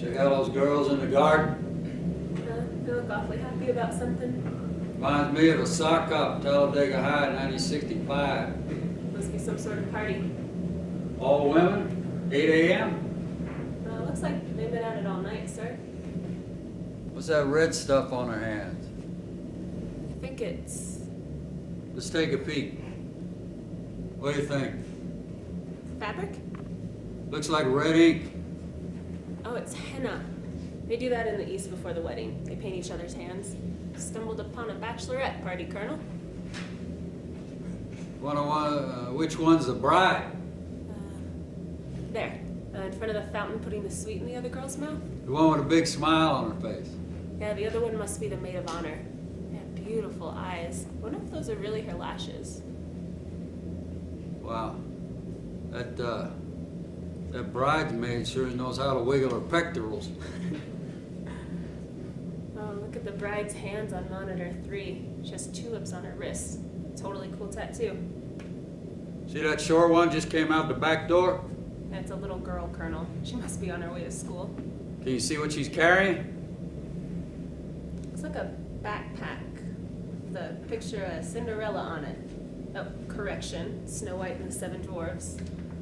Check out those girls in the garden. They look awfully happy about something. Reminds me of a sock up Talladega High in 1965. Must be some sort of party. All women, 8 a.m. Looks like they've been at it all night, sir. What's that red stuff on their hands? I think it's Let's take a peek. What do you think? fabric? Looks like red ink. Oh, it's henna. They do that in the East before the wedding. They paint each other's hands. Stumbled upon a bachelorette party, Colonel. Which one's the bride? There, in front of the fountain, putting the sweet in the other girl's mouth. The one with a big smile on her face. Yeah, the other one must be the maid of honor. Yeah, beautiful eyes. Wonder if those are really her lashes. Wow. That bridesmaid sure knows how to wiggle her pectorals. Oh, look at the bride's hands on monitor 3. She has tulips on her wrists. Totally cool tattoo. See that short one just came out the back door? That's a little girl, Colonel. She must be on her way to school. Can you see what she's carrying? Looks like a backpack. The picture of Cinderella on it. Oh, correction. Snow White and the Seven Dwarfs.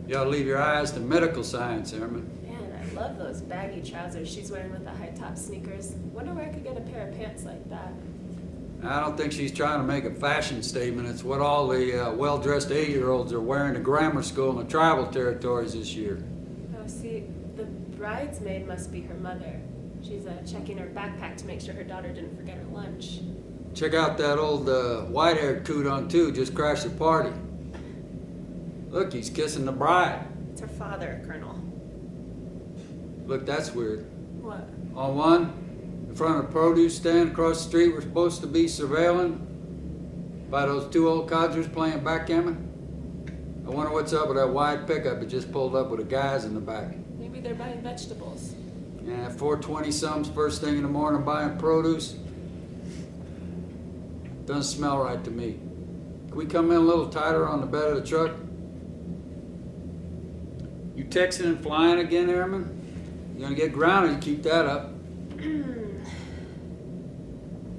You ought to leave your eyes to medical science, Airman. Man, I love those baggy trousers she's wearing with the high-top sneakers. Wonder where I could get a pair of pants like that. I don't think she's trying to make a fashion statement. It's what all the well-dressed 8-year-olds are wearing to grammar school in the tribal territories this year. Oh, see, the bridesmaid must be her mother. She's checking her backpack to make sure her daughter didn't forget her lunch. Check out that old white-haired coot on too. Just crashed the party. Look, he's kissing the bride. It's her father, Colonel. Look, that's weird. What? On one, in front of the produce stand across the street, we're supposed to be surveilling by those 2 old codgers playing backgammon. I wonder what's up with that wide pickup that just pulled up with the guys in the back. Maybe they're buying vegetables. Yeah, 420-somethings first thing in the morning buying produce. Doesn't smell right to me. Can we come in a little tighter on the bed of the truck? You texting and flying again, Airman? You're gonna get grounded, you keep that up.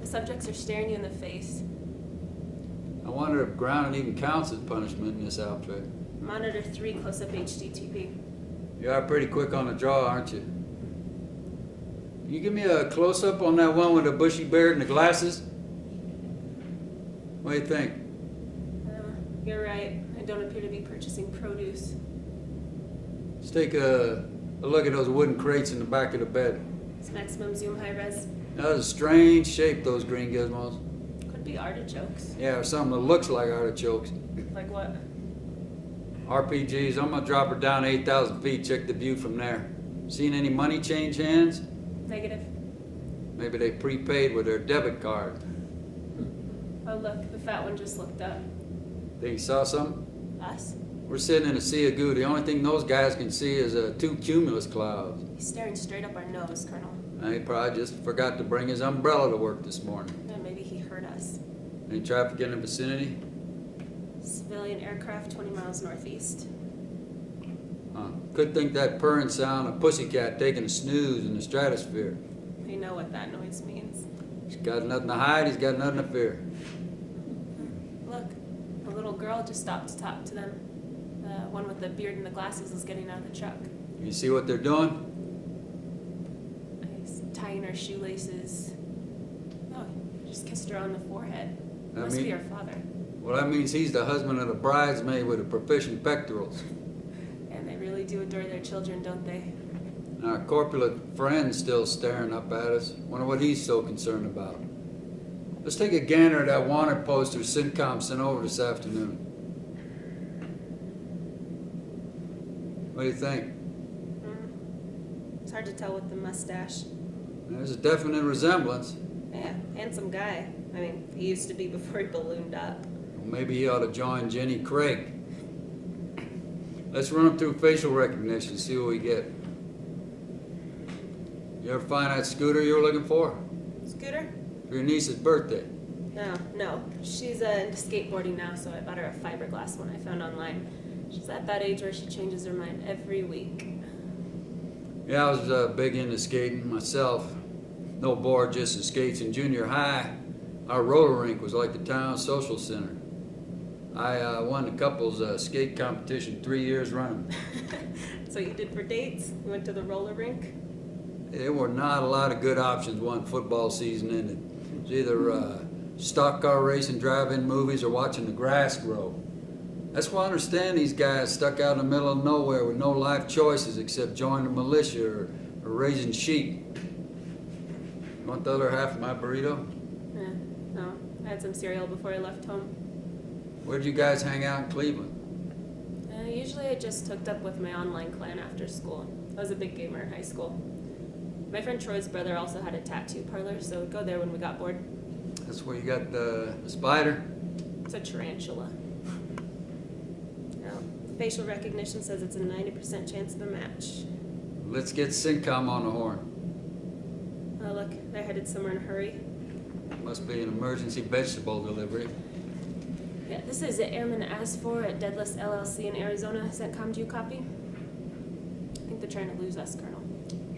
The subjects are staring you in the face. I wonder if grounding even counts as punishment in this outfit. Monitor 3 close-up HDTV. You are pretty quick on the draw, aren't you? Can you give me a close-up on that one with the bushy beard and the glasses? What do you think? You're right. I don't appear to be purchasing produce. Let's take a look at those wooden crates in the back of the bed. It's maximum zoom high res. That was a strange shape, those green gizmos. Could be artichokes. Yeah, or something that looks like artichokes. Like what? RPGs, I'm gonna drop her down 8,000 feet, check the view from there. Seen any money change hands? Negative. Maybe they prepaid with their debit card. Oh look, the fat one just looked up. Think you saw something? Us? We're sitting in a sea of goo. The only thing those guys can see is 2 cumulus clouds. He's staring straight up our nose, Colonel. He probably just forgot to bring his umbrella to work this morning. Yeah, maybe he heard us. Any traffic in the vicinity? Civilian aircraft 20 miles northeast. Could think that purring sound of pussycat taking a snooze in the stratosphere. You know what that noise means. He's got nothing to hide, he's got nothing to fear. Look, a little girl just stopped to talk to them. The one with the beard and the glasses is getting out of the truck. You see what they're doing? He's tying her shoelaces. Oh, he just kissed her on the forehead. Must be her father. Well, that means he's the husband of the bridesmaid with the proficient pectorals. And they really do adore their children, don't they? Our corpulent friend's still staring up at us. Wonder what he's so concerned about. Let's take a gander at that wanted poster Syncom sent over this afternoon. What do you think? It's hard to tell with the mustache. There's a definite resemblance. Yeah, handsome guy. I mean, he used to be before he ballooned up. Well, maybe he ought to join Jenny Craig. Let's run him through facial recognition, see what we get. You ever find that scooter you were looking for? Scooter? For your niece's birthday. No. She's into skateboarding now, so I bought her a fiberglass one I found online. She's at that age where she changes her mind every week. Yeah, I was big into skating myself. No board, just the skates. In junior high, our roller rink was like the town social center. I won the couples skate competition 3 years running. So you did for dates? You went to the roller rink? There were not a lot of good options once football season ended. It was either stock car racing, drive-in movies, or watching the grass grow. That's why I understand these guys stuck out in the middle of nowhere with no life choices except join the militia or raising sheep. You want the other half of my burrito? No. I had some cereal before I left home. Where'd you guys hang out in Cleveland? Usually I just hooked up with my online clan after school. I was a big gamer in high school. My friend Troy's brother also had a tattoo parlor, so we'd go there when we got bored. That's where you got the spider? It's a tarantula. Facial recognition says it's a 90% chance of a match. Let's get Syncom on the horn. Oh, look, they're headed somewhere in a hurry. Must be an emergency vegetable delivery. Yeah, this is Airman As4 at Deadless LLC in Arizona. CENTCOM, do you copy? I think they're trying to lose us, Colonel.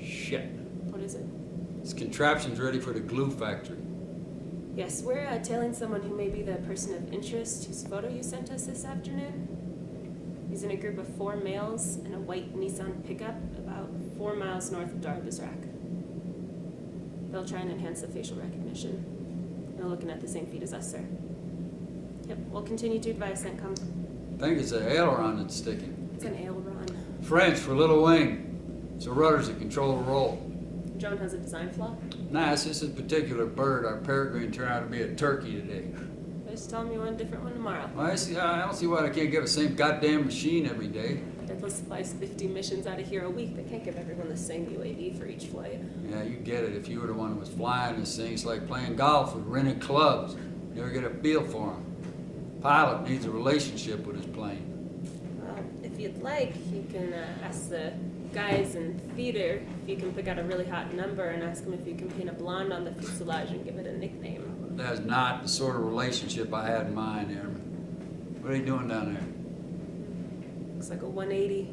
Shit. What is it? This contraption's ready for the glue factory. Yes, we're tailing someone who may be the person of interest whose photo you sent us this afternoon. He's in a group of 4 males in a white Nissan pickup about 4 miles north of Dar Bizrak. They'll try and enhance the facial recognition. They're looking at the same feed as us, sir. Yep, we'll continue to advise CENTCOM. I think it's an aileron that's sticking. It's an aileron. French for little wing. It's the rudders that control the roll. Drone has a design flaw? Nah, it's just a particular bird. Our peregrine turned out to be a turkey today. Just tell me you want a different one tomorrow. Well, I don't see why I can't give the same goddamn machine every day. Deathless flies 50 missions out of here a week. They can't give everyone the same UAV for each flight. Yeah, you get it. If you were the one who was flying this thing, it's like playing golf with rented clubs. You never get a feel for them. Pilot needs a relationship with his plane. Well, if you'd like, you can ask the guys in theater if you can pick out a really hot number and ask them if you can paint a blonde on the fuselage and give it a nickname. That's not the sort of relationship I had in mind, Airman. What are you doing down there? Looks like a 180.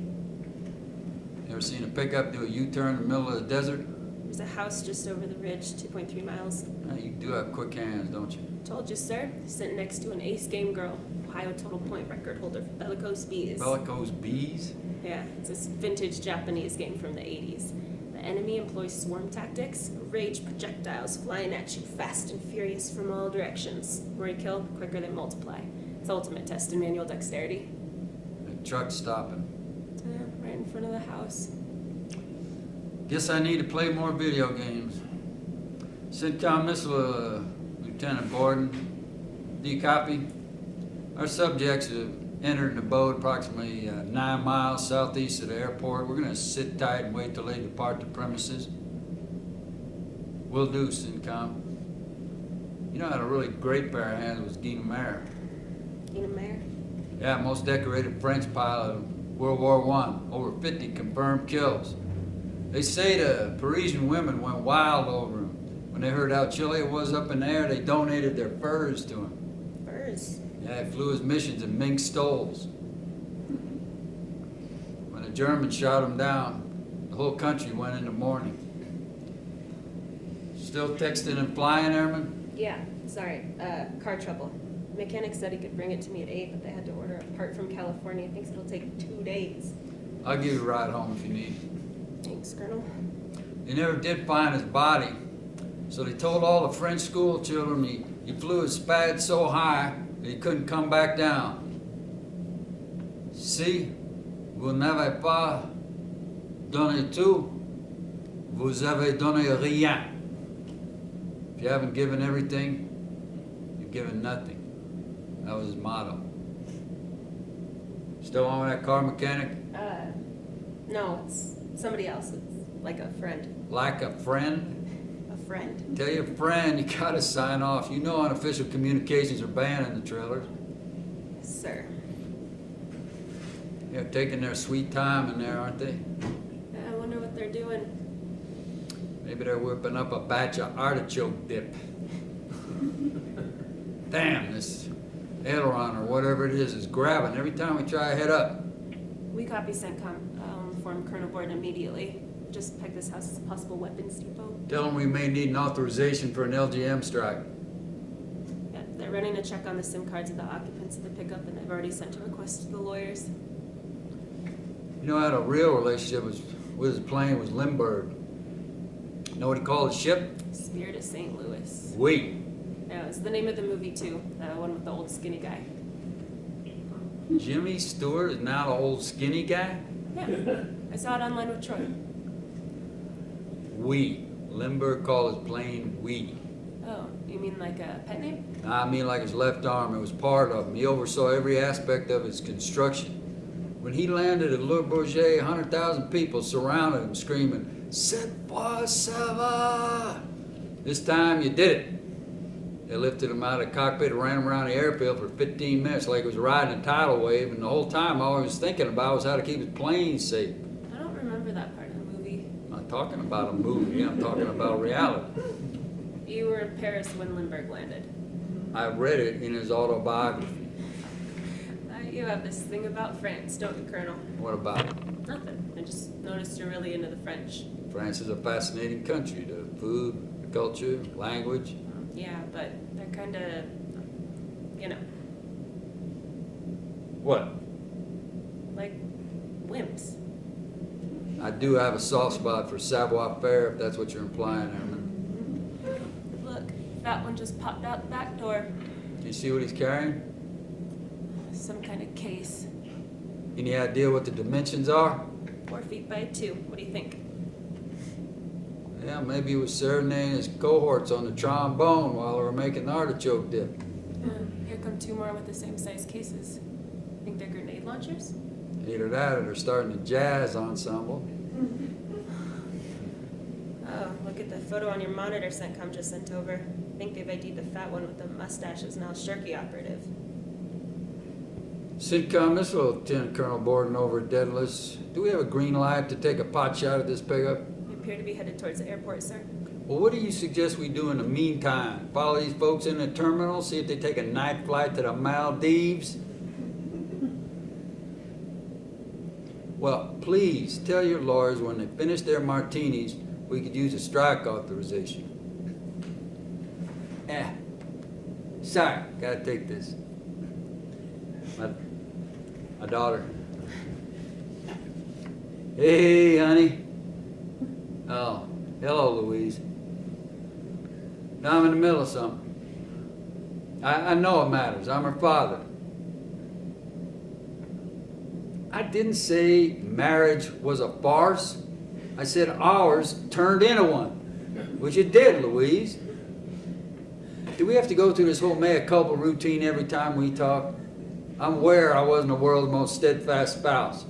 You ever seen a pickup do a U-turn in the middle of the desert? There's a house just over the ridge, 2.3 miles. You do have quick hands, don't you? Told you, sir. Sitting next to an ace game girl, Ohio total point record holder for Bellicose Bees. Bellicose bees? Yeah, it's this vintage Japanese game from the 80s. The enemy employs swarm tactics, rage projectiles flying at you fast and furious from all directions. The more you kill, the quicker they multiply. It's the ultimate test in manual dexterity. The truck's stopping. Yeah, right in front of the house. Guess I need to play more video games. CENTCOM missile, Lieutenant Borden. Do you copy? Our subjects have entered the boat approximately 9 miles southeast of the airport. We're going to sit tight and wait till they depart the premises. Will do, CENTCOM. You know, had a really great pair of hands was Guy Mayer. Guy Mayer? Yeah, most decorated French pilot of World War I. Over 50 confirmed kills. They say the Parisian women went wild over him. When they heard how chilly it was up in the air, they donated their furs to him. Furs? Yeah, he flew his missions in mink stoles. When the Germans shot him down, the whole country went into mourning. Still texting and flying, Airman? Yeah, sorry. Car trouble. Mechanic said he could bring it to me at 8, but they had to order a part from California. Thinks it'll take 2 days. I'll give you a ride home if you need. Thanks, Colonel. They never did find his body, so they told all the French school children he flew his spad so high that he couldn't come back down. Si vous n'avez pas donné tout, vous avez donné rien. If you haven't given everything, you've given nothing. That was his motto. Still on with that car mechanic? No, it's somebody else. It's like a friend. Like a friend? A friend. Tell your friend you gotta sign off. You know unofficial communications are banned in the trailers. Yes, sir. They're taking their sweet time in there, aren't they? I wonder what they're doing. Maybe they're whipping up a batch of artichoke dip. Damn, this aileron or whatever it is grabbing every time we try to head up. We copy CENTCOM. I'll inform Colonel Borden immediately. just pegged this house as a possible weapons depot. Tell them we may need an authorization for an LGM strike. Yeah, they're running a check on the SIM cards of the occupants of the pickup, and they've already sent a request to the lawyers. You know, I had a real relationship with his plane was Lindbergh. Know what he called his ship? Spirit of St. Louis. We. Yeah, it's the name of the movie too. That one with the old skinny guy. Jimmy Stewart is now the old skinny guy? Yeah, I saw it online with Troy. We. Lindbergh called his plane We. Oh, you mean like a pet name? I mean like his left arm. It was part of him. He oversaw every aspect of its construction. When he landed at Le Bourget, 100,000 people surrounded him screaming, "Cette fois ça va!" This time you did it. They lifted him out of the cockpit and ran him around the airfield for 15 minutes like he was riding a tidal wave, and the whole time all he was thinking about was how to keep his plane safe. I don't remember that part of the movie. I'm not talking about a movie, I'm talking about reality. You were in Paris when Lindbergh landed. I read it in his autobiography. You have this thing about France, don't you, Colonel? What about it? Nothing. I just noticed you're really into the French. France is a fascinating country. The food, the culture, language. Yeah, but they're kind of, you know, What? like wimps. I do have a soft spot for savoir-faire, if that's what you're implying, Herman. Look, that one just popped out the back door. Do you see what he's carrying? Some kind of case. Any idea what the dimensions are? 4 feet by 2. What do you think? Yeah, maybe he was serenading his cohorts on the trombone while they were making the artichoke dip. Here come 2 more with the same size cases. Think they're grenade launchers? Either that or they're starting a jazz ensemble. Oh, look at the photo on your monitor CENTCOM just sent over. I think they've ID'd the fat one with the mustache as now Shirky operative. CENTCOM, this is Lieutenant Colonel Borden over at Daedalus. Do we have a green light to take a pot shot at this pickup? You appear to be headed towards the airport, sir. Well, what do you suggest we do in the meantime? Follow these folks in the terminal, see if they take a night flight to the Maldives? Well, please tell your lawyers when they finish their martinis, we could use a strike authorization. Sorry, gotta take this. My daughter. Hey, honey. Oh, hello, Louise. Now I'm in the middle of something. I know it matters. I'm her father. I didn't say marriage was a farce. I said ours turned into one, which it did, Louise. Do we have to go through this whole mea culpa routine every time we talk? I'm aware I wasn't the world's most steadfast spouse.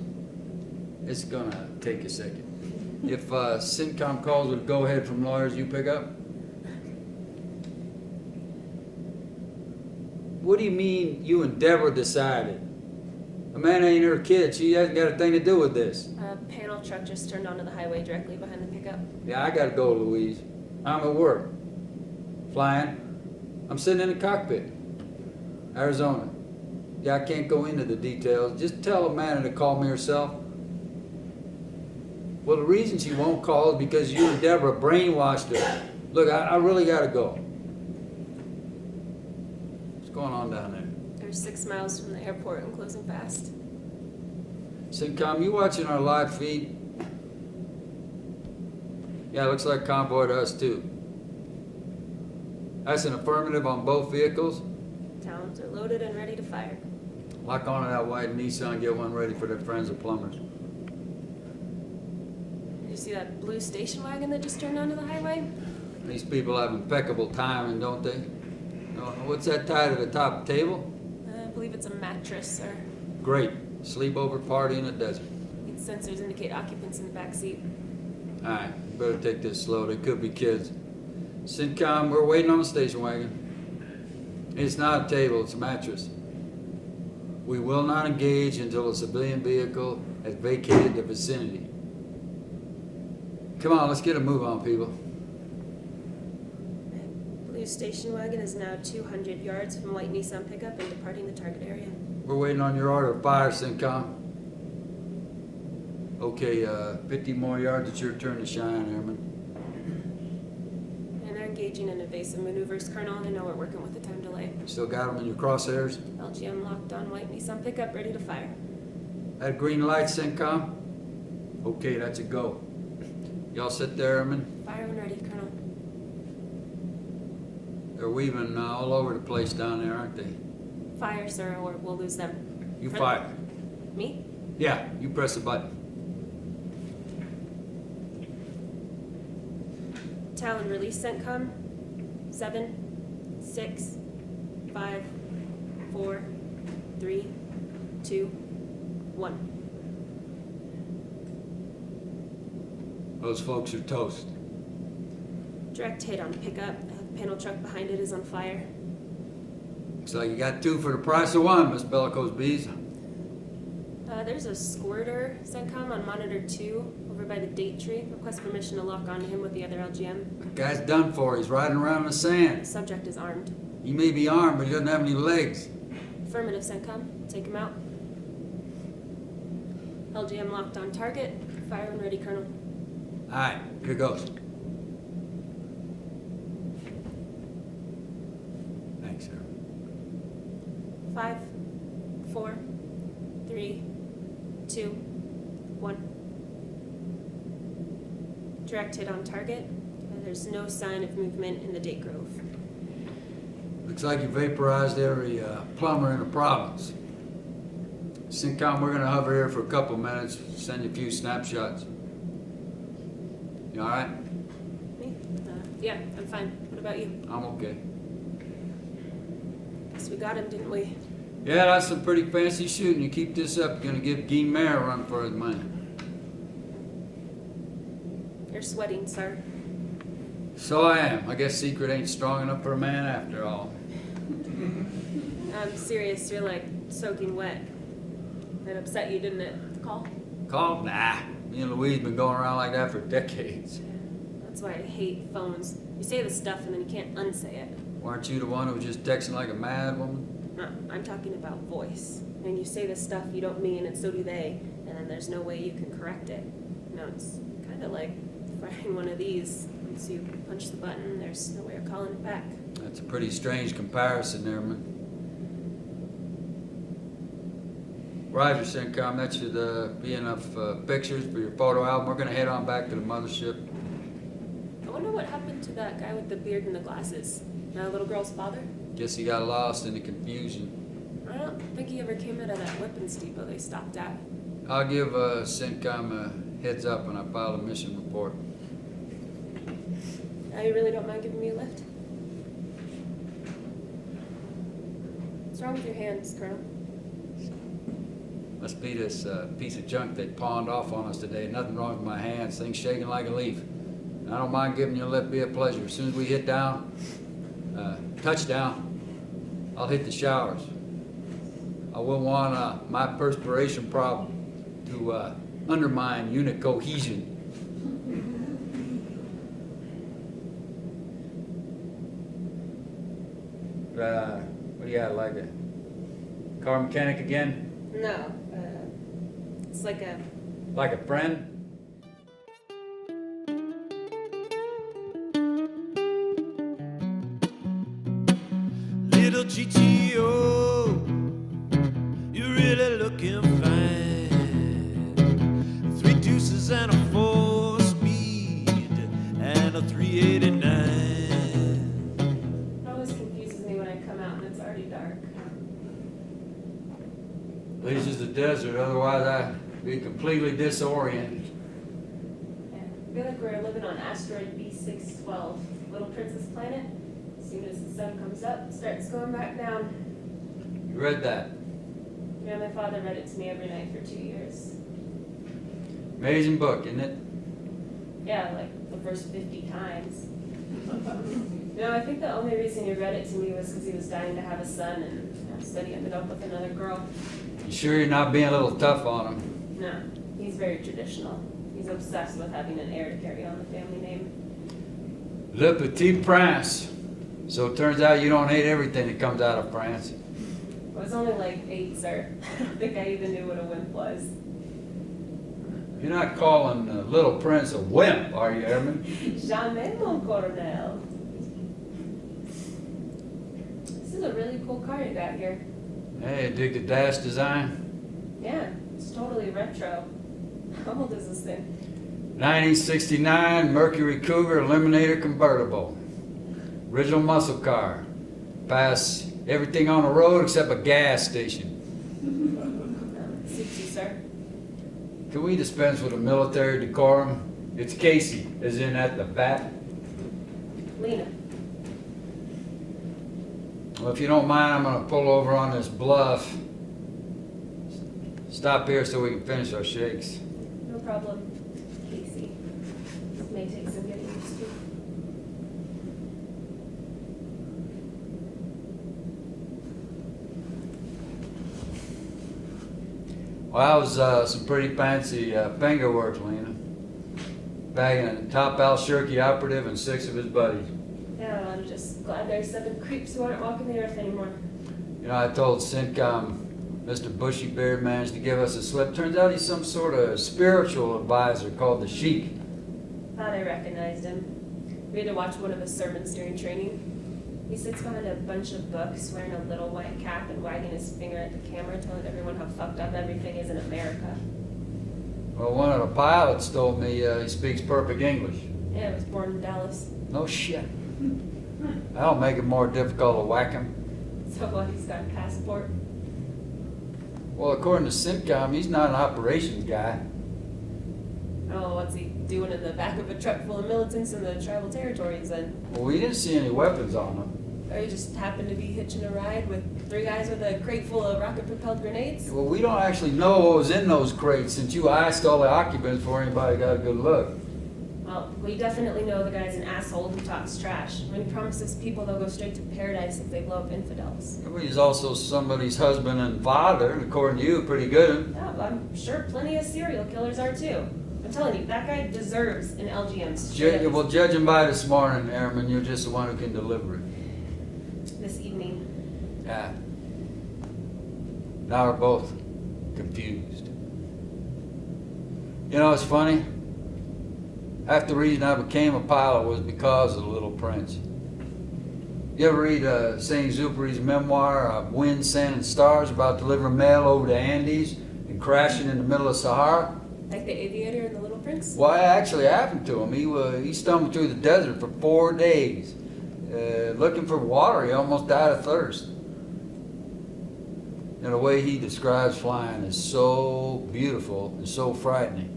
It's gonna take a second. If CENTCOM calls with go ahead from lawyers, you pick up? What do you mean you and Deborah decided? Amanda ain't her kid. She hasn't got a thing to do with this. A panel truck just turned onto the highway directly behind the pickup. Yeah, I gotta go, Louise. I'm at work. Flying. I'm sitting in the cockpit. Arizona. Yeah, I can't go into the details. Just tell Amanda to call me herself. Well, the reason she won't call is because you and Deborah brainwashed her. Look, I really gotta go. What's going on down there? They're 6 miles from the airport and closing fast. CENTCOM, you watching our live feed? Yeah, looks like convoy to us too. That's an affirmative on both vehicles. Towns are loaded and ready to fire. Lock onto that white Nissan, get one ready for their friends the plumbers. You see that blue station wagon that just turned onto the highway? These people have impeccable timing, don't they? What's that tied to the top table? I believe it's a mattress, sir. Great. Sleepover party in the desert. Its sensors indicate occupants in the back seat. All right, you better take this slow. They could be kids. CENTCOM, we're waiting on the station wagon. It's not a table, it's a mattress. We will not engage until a civilian vehicle has vacated the vicinity. Come on, let's get a move on, people. Blue station wagon is now 200 yards from white Nissan pickup and departing the target area. We're waiting on your order of fire, CENTCOM. Okay, 50 more yards, it's your turn to shine, Airman. And they're engaging in evasive maneuvers, Colonel, and I know we're working with a time delay. Still got them in your crosshairs? LGM locked on white Nissan pickup, ready to fire. That green light, CENTCOM? Okay, that's a go. Y'all sit there, Airman. Fire when ready, Colonel. They're weaving all over the place down there, aren't they? Fire, sir, or we'll lose them. You Colonel. fire. Me? Yeah, you press the button. Talon release CENTCOM. 7, 6, 5, 4, 3, 2, 1. Those folks are toast. Direct hit on pickup. The panel truck behind it is on fire. Looks like you got 2 for the price of 1, Miss Bellicose Bees. There's a squirter CENTCOM on monitor 2 over by the date tree. Request permission to lock onto him with the other LGM. The guy's done for. He's riding around in the sand. The subject is armed. He may be armed, but he doesn't have any legs. Affirmative CENTCOM. Take him out. LGM locked on target. Fire when ready, Colonel. All right, here goes. Thanks, sir. 5, 4, 3, 2, 1. Direct hit on target. There's no sign of movement in the date grove. Looks like you vaporized every plumber in the province. CENTCOM, we're gonna hover here for a couple minutes, send you a few snapshots. You all right? Me? Yeah, I'm fine. What about you? I'm okay. Guess we got him, didn't we? Yeah, that's some pretty fancy shooting. You keep this up, you're gonna give Guy Mayer a run for his money. You're sweating, sir. So I am. I guess secret ain't strong enough for a man after all. I'm serious, you're like soaking wet. That upset you, didn't it? The call? Call? Nah. Me and Louise been going around like that for decades. That's why I hate phones. You say the stuff and then you can't unsay it. Weren't you the one who was just texting like a mad woman? No, I'm talking about voice. And you say the stuff you don't mean, and so do they, and then there's no way you can correct it. You know, it's kind of like firing one of these. Once you punch the button, there's no way of calling it back. That's a pretty strange comparison there, man. Roger, CENTCOM, that should be enough pictures for your photo album. We're gonna head on back to the mothership. I wonder what happened to that guy with the beard and the glasses. That little girl's father? Guess he got lost in the confusion. I don't think he ever came out of that weapons depot they stopped at. I'll give CENTCOM a heads up when I file a mission report. Now you really don't mind giving me a lift? What's wrong with your hands, Colonel? Must be this piece of junk they pawned off on us today. Nothing wrong with my hands. Things shaking like a leaf. I don't mind giving you a lift. Be a pleasure. As soon as we hit down, touchdown, I'll hit the showers. I wouldn't want my perspiration problem to undermine unit cohesion. What do you got, like a car mechanic again? No, it's like a... Like a friend? Little GTO, you're really looking fine. 3 deuces and a 4-speed and a 389. It always confuses me when I come out and it's already dark. At least it's the desert, otherwise I'd be completely disoriented. Yeah, I feel like we're living on asteroid B612, Little Princess Planet. As soon as the sun comes up, it starts going back down. You read that? Yeah, my father read it to me every night for 2 years. Amazing book, isn't it? Yeah, like the first 50 times. No, I think the only reason he read it to me was because he was dying to have a son, and instead he ended up with another girl. You sure you're not being a little tough on him? No, he's very traditional. He's obsessed with having an heir to carry on the family name. Le Petit Prince. So it turns out you don't hate everything that comes out of France. I was only like 8, sir. I don't think I even knew what a wimp was. You're not calling Little Prince a wimp, are you, Airman? Jamais, mon colonel. This is a really cool car you got here. Hey, dig the dash design? Yeah, it's totally retro. How old is this thing? 1969 Mercury Cougar Eliminator convertible. Original muscle car. Pass everything on the road except a gas station. Suits you, sir. Can we dispense with a military decorum? It's Casey, as in at the bat. Lena. Well, if you don't mind, I'm gonna pull over on this bluff. Stop here so we can finish our shakes. No problem. Casey. This may take some getting used to. Well, that was some pretty fancy finger work, Lena. Bagging a top Alshirky operative and 6 of his buddies. Yeah, I'm just glad there's 7 creeps who aren't walking the earth anymore. You know, I told CENTCOM Mr. Bushy Beard managed to give us a slip. Turns out he's some sort of spiritual advisor called the Sheik. Thought I recognized him. We had to watch one of his sermons during training. He sits behind a bunch of books, wearing a little white cap and wagging his finger at the camera, telling everyone how fucked up everything is in America. Well, one of the pilots told me he speaks perfect English. Yeah, I was born in Dallas. No shit. That'll make it more difficult to whack him. So what, he's got a passport? Well, according to CENTCOM, he's not an operations guy. Oh, what's he doing in the back of a truck full of militants in the tribal territories then? Well, we didn't see any weapons on him. Or he just happened to be hitching a ride with 3 guys with a crate full of rocket-propelled grenades? Well, we don't actually know what was in those crates since you asked all the occupants before anybody got a good look. Well, we definitely know the guy's an asshole who talks trash. When he promises people they'll go straight to paradise if they blow up infidels. Well, he's also somebody's husband and father, and according to you, pretty good. Yeah, well, I'm sure plenty of serial killers are too. I'm telling you, that guy deserves an LGM. Well, judging by this morning, Airman, you're just the one who can deliver it. This evening. Yeah. Now we're both confused. You know, it's funny. Half the reason I became a pilot was because of the Little Prince. You ever read Saint-Exupéry's memoir, Wind, Sand, and Stars, about delivering mail over the Andes and crashing in the middle of Sahara? Like the aviator in The Little Prince? Well, it actually happened to him. He stumbled through the desert for 4 days. Looking for water, he almost died of thirst. And the way he describes flying is so beautiful and so frightening.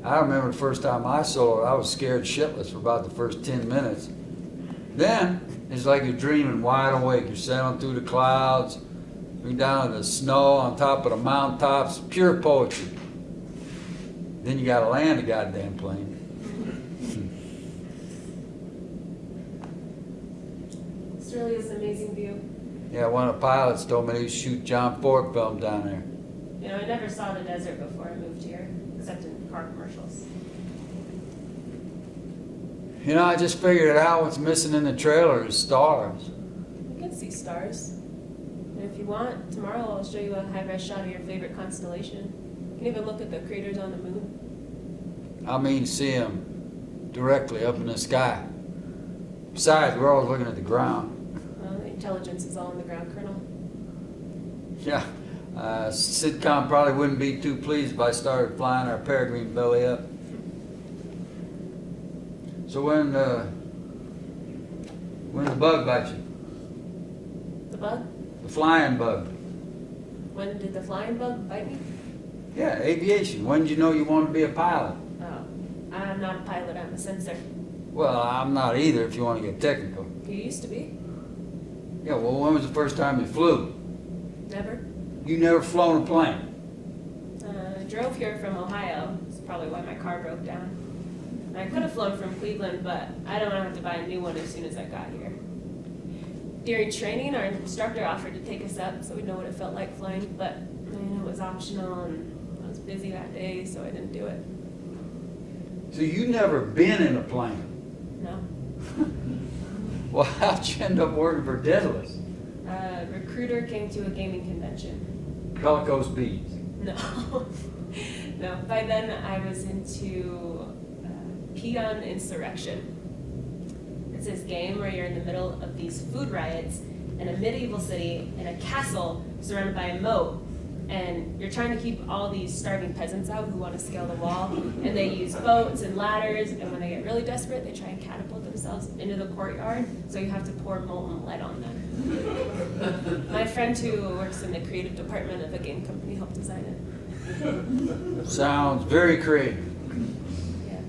I remember the first time I saw it, I was scared shitless for about the first 10 minutes. Then, it's like you're dreaming wide awake. You're sailing through the clouds, you're down in the snow on top of the mountaintops, pure poetry. Then you gotta land a goddamn plane. This really is an amazing view. Yeah, one of the pilots told me they shoot John Ford film down there. You know, I never saw the desert before I moved here, except in car commercials. You know, I just figured it out. What's missing in the trailer is stars. You can see stars. And if you want, tomorrow I'll show you a high-res shot of your favorite constellation. You can even look at the craters on the moon. I mean, see them directly up in the sky. Besides, we're always looking at the ground. Well, the intelligence is all on the ground, Colonel. Yeah, sitcom probably wouldn't be too pleased if I started flying our peregrine belly up. So when the bug bite you? The bug? The flying bug. When did the flying bug bite me? Yeah, aviation. When did you know you wanted to be a pilot? Oh, I'm not a pilot, I'm a sensor. Well, I'm not either if you want to get technical. You used to be? Yeah, well, when was the first time you flew? Never? You never flown a plane? I drove here from Ohio. That's probably why my car broke down. I could have flown from Cleveland, but I don't want to have to buy a new one as soon as I got here. During training, our instructor offered to take us up so we'd know what it felt like flying, but it was optional and I was busy that day, so I didn't do it. So you never been in a plane? No. Well, how'd you end up working for Daedalus? A recruiter came to a gaming convention. Bellicose bees. No. No, by then I was into peon insurrection. It's this game where you're in the middle of these food riots in a medieval city in a castle surrounded by a moat. And you're trying to keep all these starving peasants out who want to scale the wall. And they use boats and ladders, and when they get really desperate, they try and catapult themselves into the courtyard, so you have to pour molten lead on them. My friend who works in the creative department of a game company helped design it. Sounds very creative. Yeah.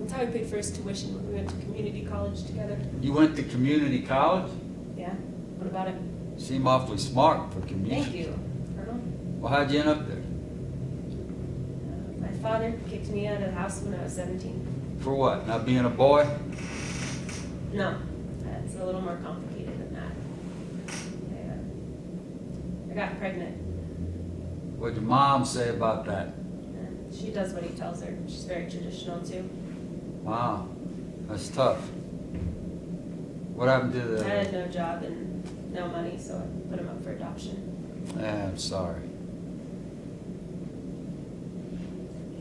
That's how we paid for his tuition when we went to community college together. You went to community college? Yeah? What about it? Seem awfully smart for community. Thank you, Colonel. Well, how'd you end up there? My father kicked me out of the house when I was 17. For what? Not being a boy? No, it's a little more complicated than that. I got pregnant. What'd your mom say about that? And she does what he tells her. She's very traditional too. Wow, that's tough. What happened to I had the... no job and no money, so I put him up for adoption. I'm sorry.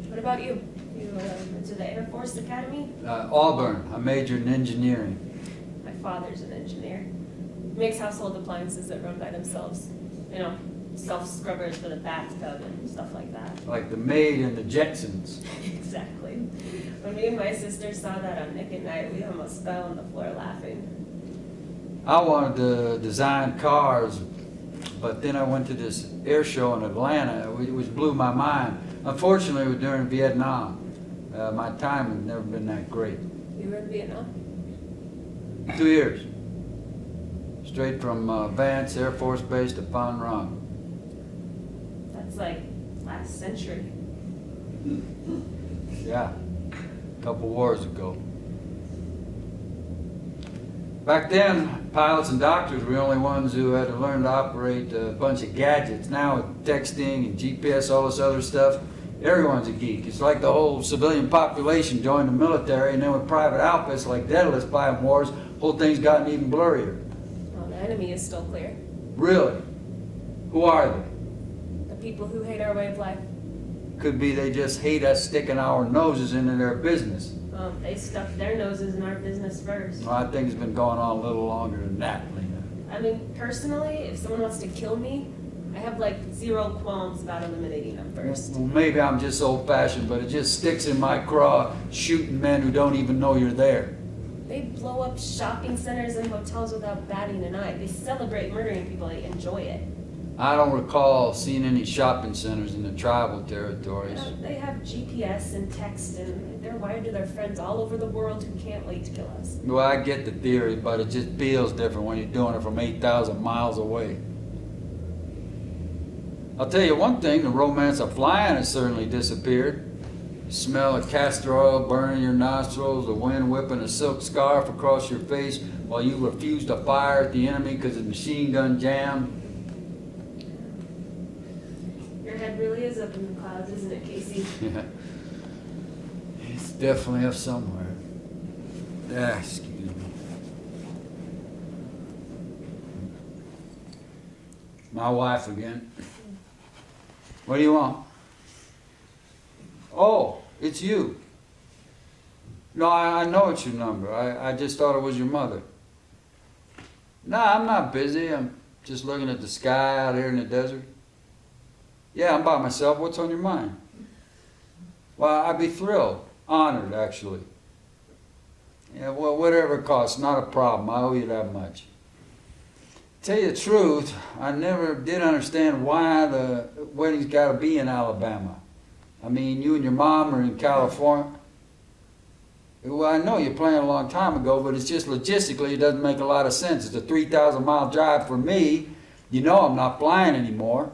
What about you? You went to the Air Force Academy? Auburn, I majored in engineering. My father's an engineer. He makes household appliances that run by themselves. You know, self-scrubbers for the bathtub and stuff like that. Like the maid in the Jetsons. Exactly. When me and my sister saw that on Nick at Night, we almost fell on the floor laughing. I wanted to design cars, but then I went to this air show in Atlanta, which blew my mind. Unfortunately, it was during Vietnam. My time had never been that great. You were in Vietnam? 2 years. Straight from Vance Air Force Base to Phan Rang. That's like last century. Yeah, a couple wars ago. Back then, pilots and doctors were the only ones who had to learn to operate a bunch of gadgets. Now with texting and GPS, all this other stuff, everyone's a geek. It's like the whole civilian population joined the military, and then with private outfits like Daedalus fighting wars, whole thing's gotten even blurrier. Well, the enemy is still clear. Really? Who are they? The people who hate our way of life. Could be they just hate us sticking our noses into their business. Well, they stuck their noses in our business first. Well, I think it's been going on a little longer than that, Lena. I mean, personally, if someone wants to kill me, I have like zero qualms about eliminating them first. Well, maybe I'm just old-fashioned, but it just sticks in my craw, shooting men who don't even know you're there. They blow up shopping centers and hotels without batting an eye. They celebrate murdering people. They enjoy it. I don't recall seeing any shopping centers in the tribal territories. They have GPS and text, and they're wired to their friends all over the world who can't wait to kill us. Well, I get the theory, but it just feels different when you're doing it from 8,000 miles away. I'll tell you one thing, the romance of flying has certainly disappeared. The smell of castor oil burning your nostrils, the wind whipping a silk scarf across your face while you refuse to fire at the enemy because the machine gun jammed. Your head really is up in the clouds, isn't it, Casey? Yeah. It's definitely up somewhere. Excuse me. My wife again. What do you want? Oh, it's you. No, I know it's your number. I just thought it was your mother. No, I'm not busy. I'm just looking at the sky out here in the desert. Yeah, I'm by myself. What's on your mind? Well, I'd be thrilled. Honored, actually. Yeah, well, whatever it costs, not a problem. I owe you that much. Tell you the truth, I never did understand why the wedding's got to be in Alabama. I mean, you and your mom are in California. Well, I know you planned a long time ago, but it's just logistically, it doesn't make a lot of sense. It's a 3,000-mile drive for me. You know I'm not flying anymore.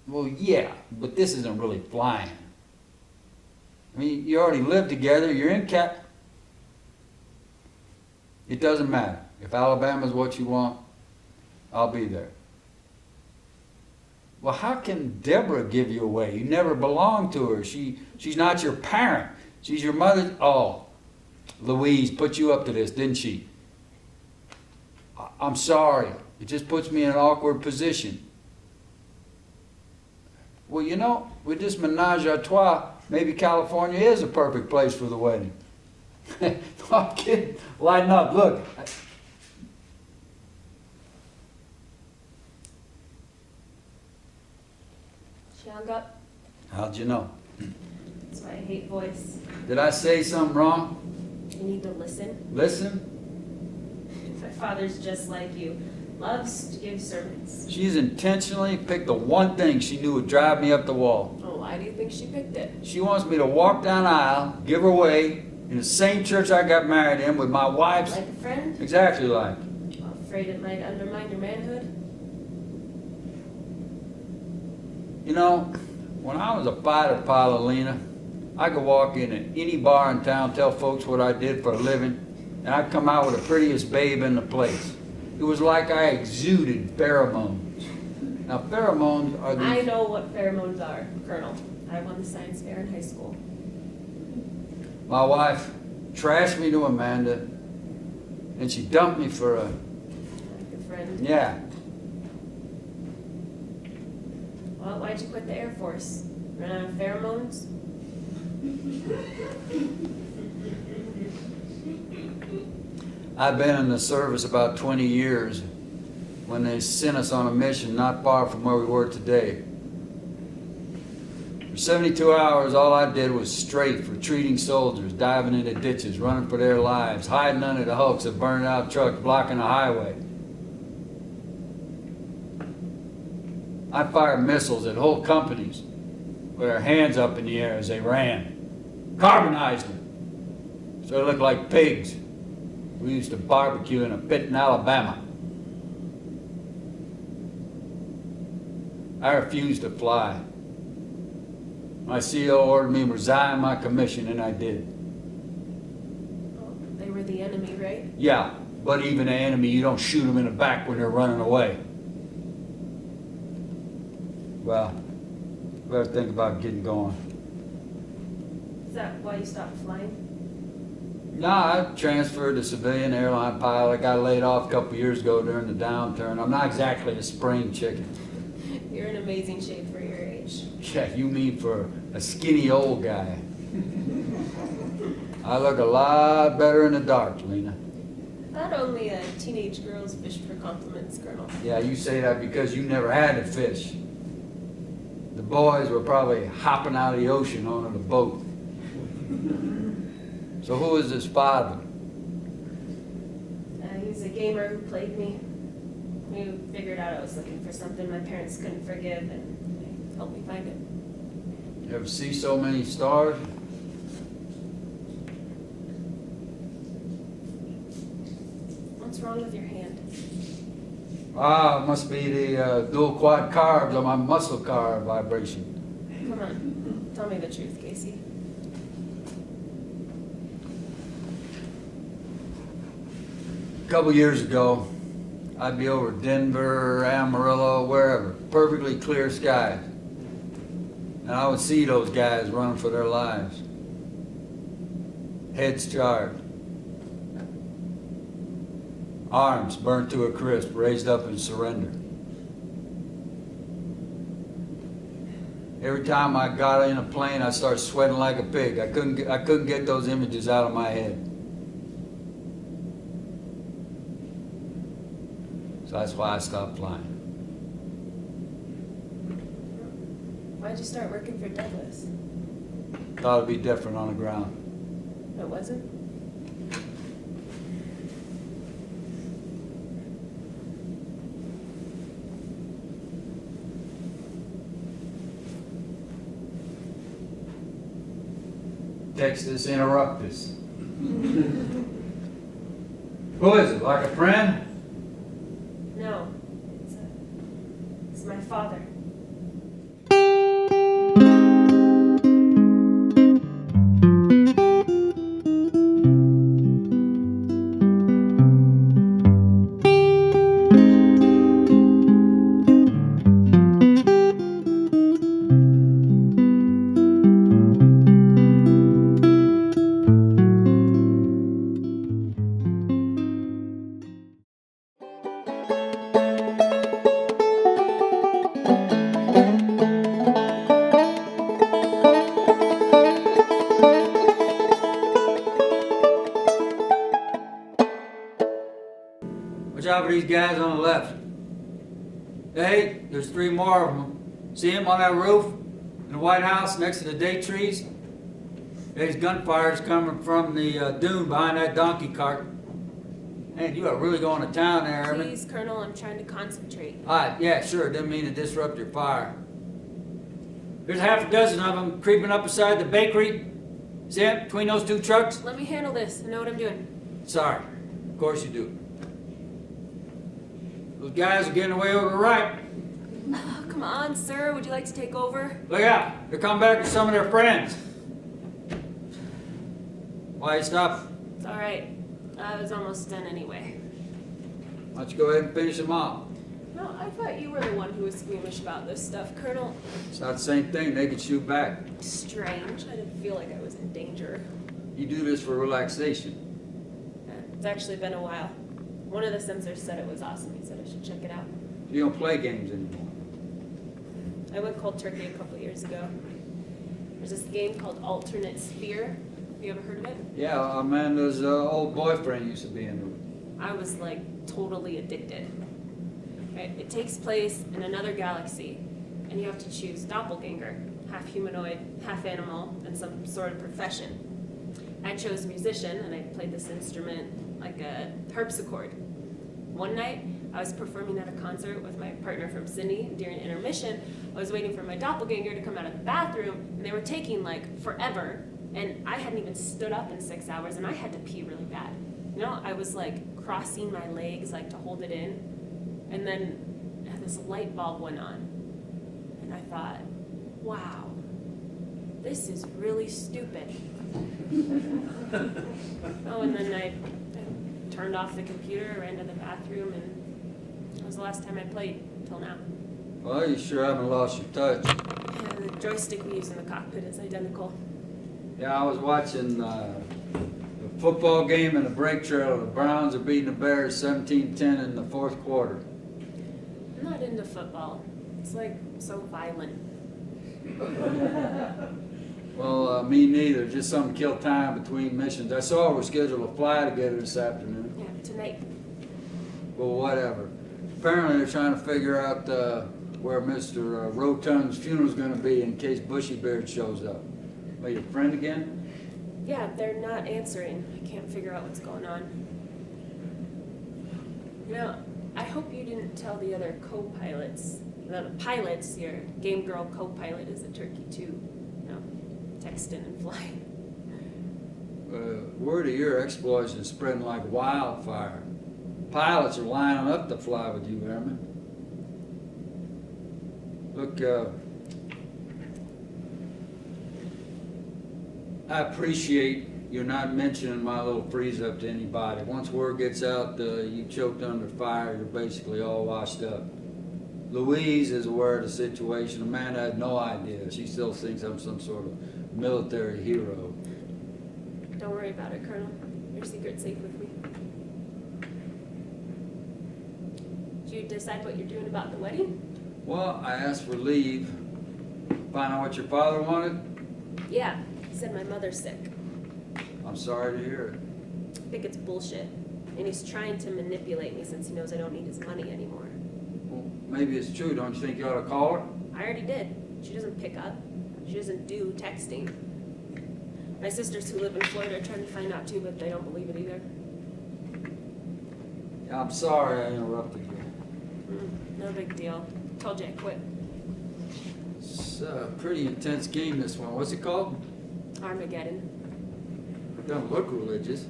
Well, yeah, but this isn't really flying. I mean, you already live together. You're in It doesn't matter. If Alabama's what you want, I'll be there. Well, how can Deborah give you away? You never belonged to her. She's not your parent. She's your mother. Oh, Louise put you up to this, didn't she? I'm sorry. It just puts me in an awkward position. Well, you know, with this menage a trois, maybe California is a perfect place for the wedding. No, I'm kidding. Lighten up. Look. She hung up. How'd you know? That's why I hate voice. Did I say something wrong? You need to listen. Listen. My father's just like you. Loves to give sermons. She's intentionally picked the one thing she knew would drive me up the wall. Oh, why do you think she picked it? She wants me to walk down the aisle, give her away, in the same church I got married in with my wife's. Like a friend? Exactly like. Afraid it might undermine your manhood? You know, when I was a fighter pilot, Lena, I could walk in at any bar in town, tell folks what I did for a living, and I'd come out with the prettiest babe in the place. It was like I exuded pheromones. Now, pheromones are I these... know what pheromones are, Colonel. I won the science fair in high school. My wife trashed me to Amanda, and she dumped me for a... Like a friend. Yeah. Well, why'd you quit the Air Force? Run out of pheromones? I've been in the service about 20 years when they sent us on a mission not far from where we were today. For 72 hours, all I did was strafe, retreating soldiers, diving into ditches, running for their lives, hiding under the hulks of burned out trucks blocking the highway. I fired missiles at whole companies with their hands up in the air as they ran. Carbonized them so they looked like pigs. We used to barbecue in a pit in Alabama. I refused to fly. My CO ordered me to resign my commission, and I did. Oh, they were the enemy, right? Yeah, but even an enemy, you don't shoot them in the back when they're running away. Well, better think about getting going. Is that why you stopped flying? Nah, I transferred to civilian airline pilot. I got laid off a couple years ago during the downturn. I'm not exactly a spring chicken. You're in amazing shape for your age. Yeah, you mean for a skinny old guy. I look a lot better in the dark, Lena. Not only teenage girls fish for compliments, Colonel. Yeah, you say that because you never had to fish. The boys were probably hopping out of the ocean onto the boat. So who is his father? He was a gamer who played me. He figured out I was looking for something my parents couldn't forgive, and helped me find it. You ever see so many stars? What's wrong with your hand? Ah, it must be the dual quad carbs on my muscle car vibration. Come on, tell me the truth, Casey. A couple years ago, I'd be over Denver, Amarillo, wherever, perfectly clear skies. And I would see those guys running for their lives. Heads charged. Arms burnt to a crisp, raised up in surrender. Every time I got in a plane, I'd start sweating like a pig. I couldn't get those images out of my head. So that's why I stopped flying. Why'd you start working for Douglas? Thought it'd be different on the ground. It wasn't? Textus interruptus. Who is it? Like a friend? No, it's my father. cover these guys on the left. Hey, there's 3 more of them. See them on that roof? In the White House next to the date trees? There's gunfire's coming from the dune behind that donkey cart. Man, you are really going to town there, Airman. Please, Colonel, I'm trying to concentrate. Alright, yeah, sure, didn't mean to disrupt your fire. There's half a dozen of them creeping up beside the bakery. See them between those 2 trucks? Let me handle this. I know what I'm doing. Sorry, of course you do. Those guys are getting away over the right. Oh, come on, sir. Would you like to take over? Look out, they're coming back with some of their friends. Why you stop? It's all right. I was almost done anyway. Why don't you go ahead and finish them off? No, I thought you were the one who was squeamish about this stuff, Colonel. It's not the same thing, they could shoot back. Strange. I didn't feel like I was in danger. You do this for relaxation. It's actually been a while. One of the censors said it was awesome. He said I should check it out. You don't play games anymore. I went cold turkey a couple years ago. There's this game called Alternate Sphere. Have you ever heard of it? Yeah, Amanda's old boyfriend used to be into it. I was like totally addicted. Right? It takes place in another galaxy, and you have to choose doppelganger, half humanoid, half animal, and some sort of profession. I chose musician, and I played this instrument like a harpsichord. One night, I was performing at a concert with my partner from Sydney. During intermission, I was waiting for my doppelganger to come out of the bathroom, and they were taking like forever. And I hadn't even stood up in 6 hours, and I had to pee really bad. You know, I was like crossing my legs like to hold it in, and then this light bulb went on, and I thought, wow, this is really stupid. Oh, and then I turned off the computer, ran to the bathroom, and that was the last time I played till now. Well, you sure haven't lost your touch. Yeah, the joystick we use in the cockpit is identical. Yeah, I was watching the football game in the break trailer. The Browns are beating the Bears 17-10 in the 4th quarter. I'm not into football. It's like so violent. Well, me neither. Just something to kill time between missions. I saw we're scheduled to fly together this afternoon. Yeah, tonight. Well, whatever. Apparently they're trying to figure out where Mr. Rotund's funeral's going to be in case Bushy Beard shows up. Are you a friend again? Yeah, they're not answering. I can't figure out what's going on. You know, I hope you didn't tell the other co-pilots, the pilots, your game girl co-pilot is a turkey too. You know, texting and flying. Word of your exploits is spreading like wildfire. Pilots are lining up to fly with you, Airman. Look, I appreciate you not mentioning my little freeze up to anybody. Once word gets out you choked under fire, you're basically all washed up. Louise is aware of the situation. Amanda had no idea. She still thinks I'm some sort of military hero. Don't worry about it, Colonel. Your secret's safe with me. Did you decide what you're doing about the wedding? Well, I asked for leave. Find out what your father wanted? Yeah, he said my mother's sick. I'm sorry to hear it. I think it's bullshit. And he's trying to manipulate me since he knows I don't need his money anymore. Well, maybe it's true. Don't you think you ought to call her? I already did. She doesn't pick up. She doesn't do texting. My sisters who live in Florida are trying to find out too, but they don't believe it either. Yeah, I'm sorry I interrupted you. No big deal. Told you I quit. It's a pretty intense game, this one. What's it called? Armageddon. Don't look religious.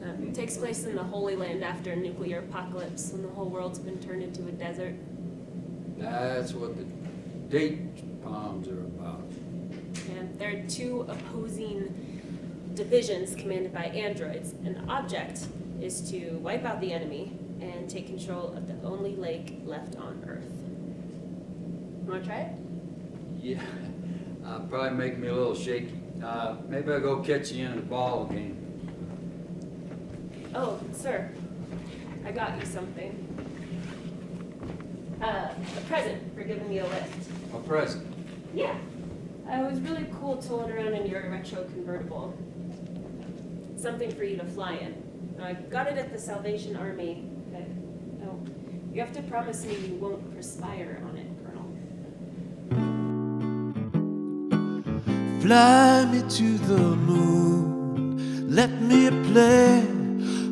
It takes place in the Holy Land after a nuclear apocalypse when the whole world's been turned into a desert. That's what the date bombs are about. And there are 2 opposing divisions commanded by androids, and the object is to wipe out the enemy and take control of the only lake left on Earth. You want to try it? Yeah, probably make me a little shaky. Maybe I'll go catch you in a ball game. Oh, sir, I got you something. A present for giving me a lift. A present. Yeah, it was really cool tooling around in your retro convertible. Something for you to fly in. I got it at the Salvation Army. You have to promise me you won't perspire on it, Colonel. Fly me to the moon, let me play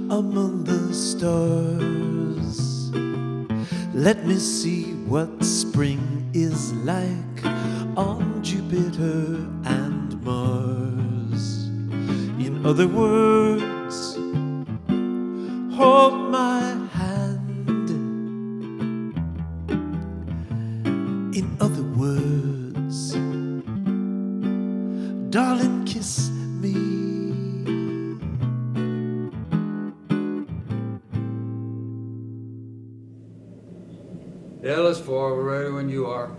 among the stars. Let me see what spring is like on Jupiter and Mars. In other words, hold my hand. In other words, darling, kiss me. Dallas 4, we're ready when you are.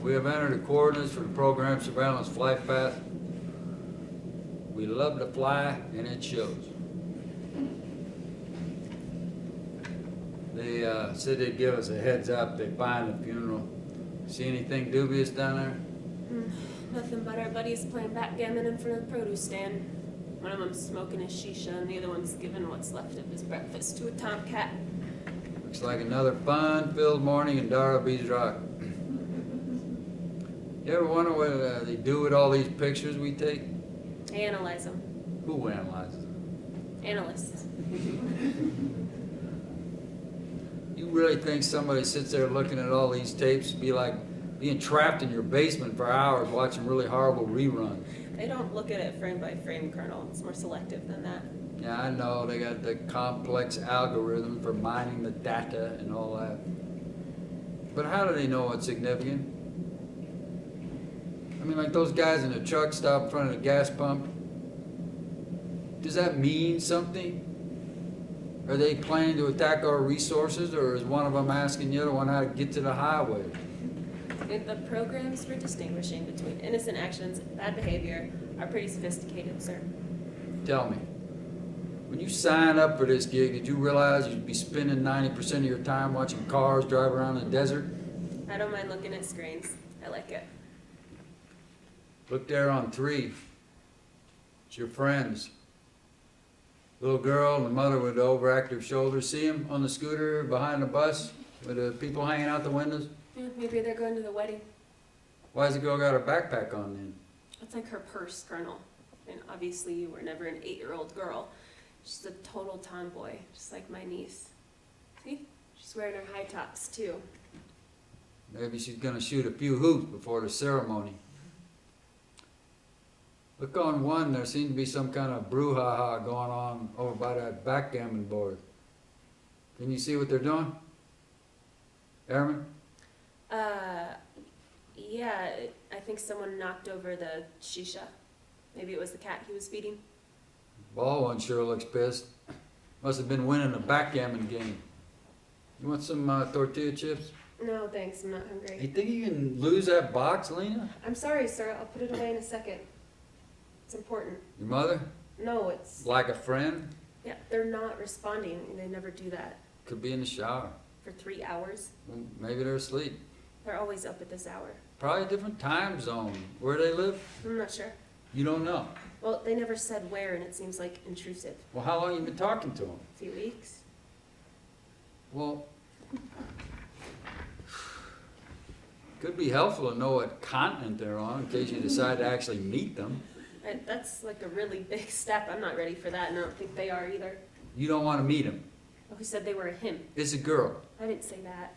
We have entered the coordinates for the program surveillance flight path. We love to fly, and it shows. They said they'd give us a heads up. They find the funeral. See anything dubious down there? Nothing but our buddies playing backgammon in front of the produce stand. One of them's smoking his shisha, and the other one's giving what's left of his breakfast to a tomcat. Looks like another fun-filled morning in Darrell Beach Rock. You ever wonder what they do with all these pictures we take? They analyze them. Who analyzes them? Analysts. You really think somebody sits there looking at all these tapes be like being trapped in your basement for hours watching really horrible reruns? They don't look at it frame by frame, Colonel. It's more selective than that. Yeah, I know. They got the complex algorithm for mining the data and all that. But how do they know what's significant? I mean, like those guys in the truck stop in front of the gas pump. Does that mean something? Are they planning to attack our resources, or is one of them asking the other one how to get to the highway? The programs for distinguishing between innocent actions and bad behavior are pretty sophisticated, sir. Tell me, when you signed up for this gig, did you realize you'd be spending 90% of your time watching cars drive around the desert? I don't mind looking at screens. I like it. Look there on 3. It's your friends. Little girl and the mother with the overactive shoulders. See him on the scooter behind the bus with the people hanging out the windows? Yeah, maybe they're going to the wedding. Why's the girl got her backpack on then? That's like her purse, Colonel. And obviously you were never an 8-year-old girl. She's a total tomboy, just like my niece. See? She's wearing her high tops, too. Maybe she's gonna shoot a few hoops before the ceremony. Look on 1, there seems to be some kind of brouhaha going on over by that backgammon board. Can you see what they're doing? Airman? Yeah, I think someone knocked over the shisha. Maybe it was the cat he was feeding. Ball one sure looks pissed. Must have been winning a backgammon game. You want some tortilla chips? No, thanks, I'm not You hungry. think you can lose that box, Lena? I'm sorry, sir, I'll put it away in a second. It's important. Your mother? No, it's... Like a friend? Yeah, they're not responding, and they never do that. Could be in the shower. For 3 hours. Well, maybe they're asleep. They're always up at this hour. Probably a different time zone. Where they live? I'm not sure. You don't know. Well, they never said where, and it seems like intrusive. Well, how long you been talking to them? A few weeks? Well, could be helpful to know what continent they're on in case you decide to actually meet them. That's like a really big step. I'm not ready for that, and I don't think they are either. You don't want to meet them. Oh, who said they were a him? It's a girl. I didn't say that.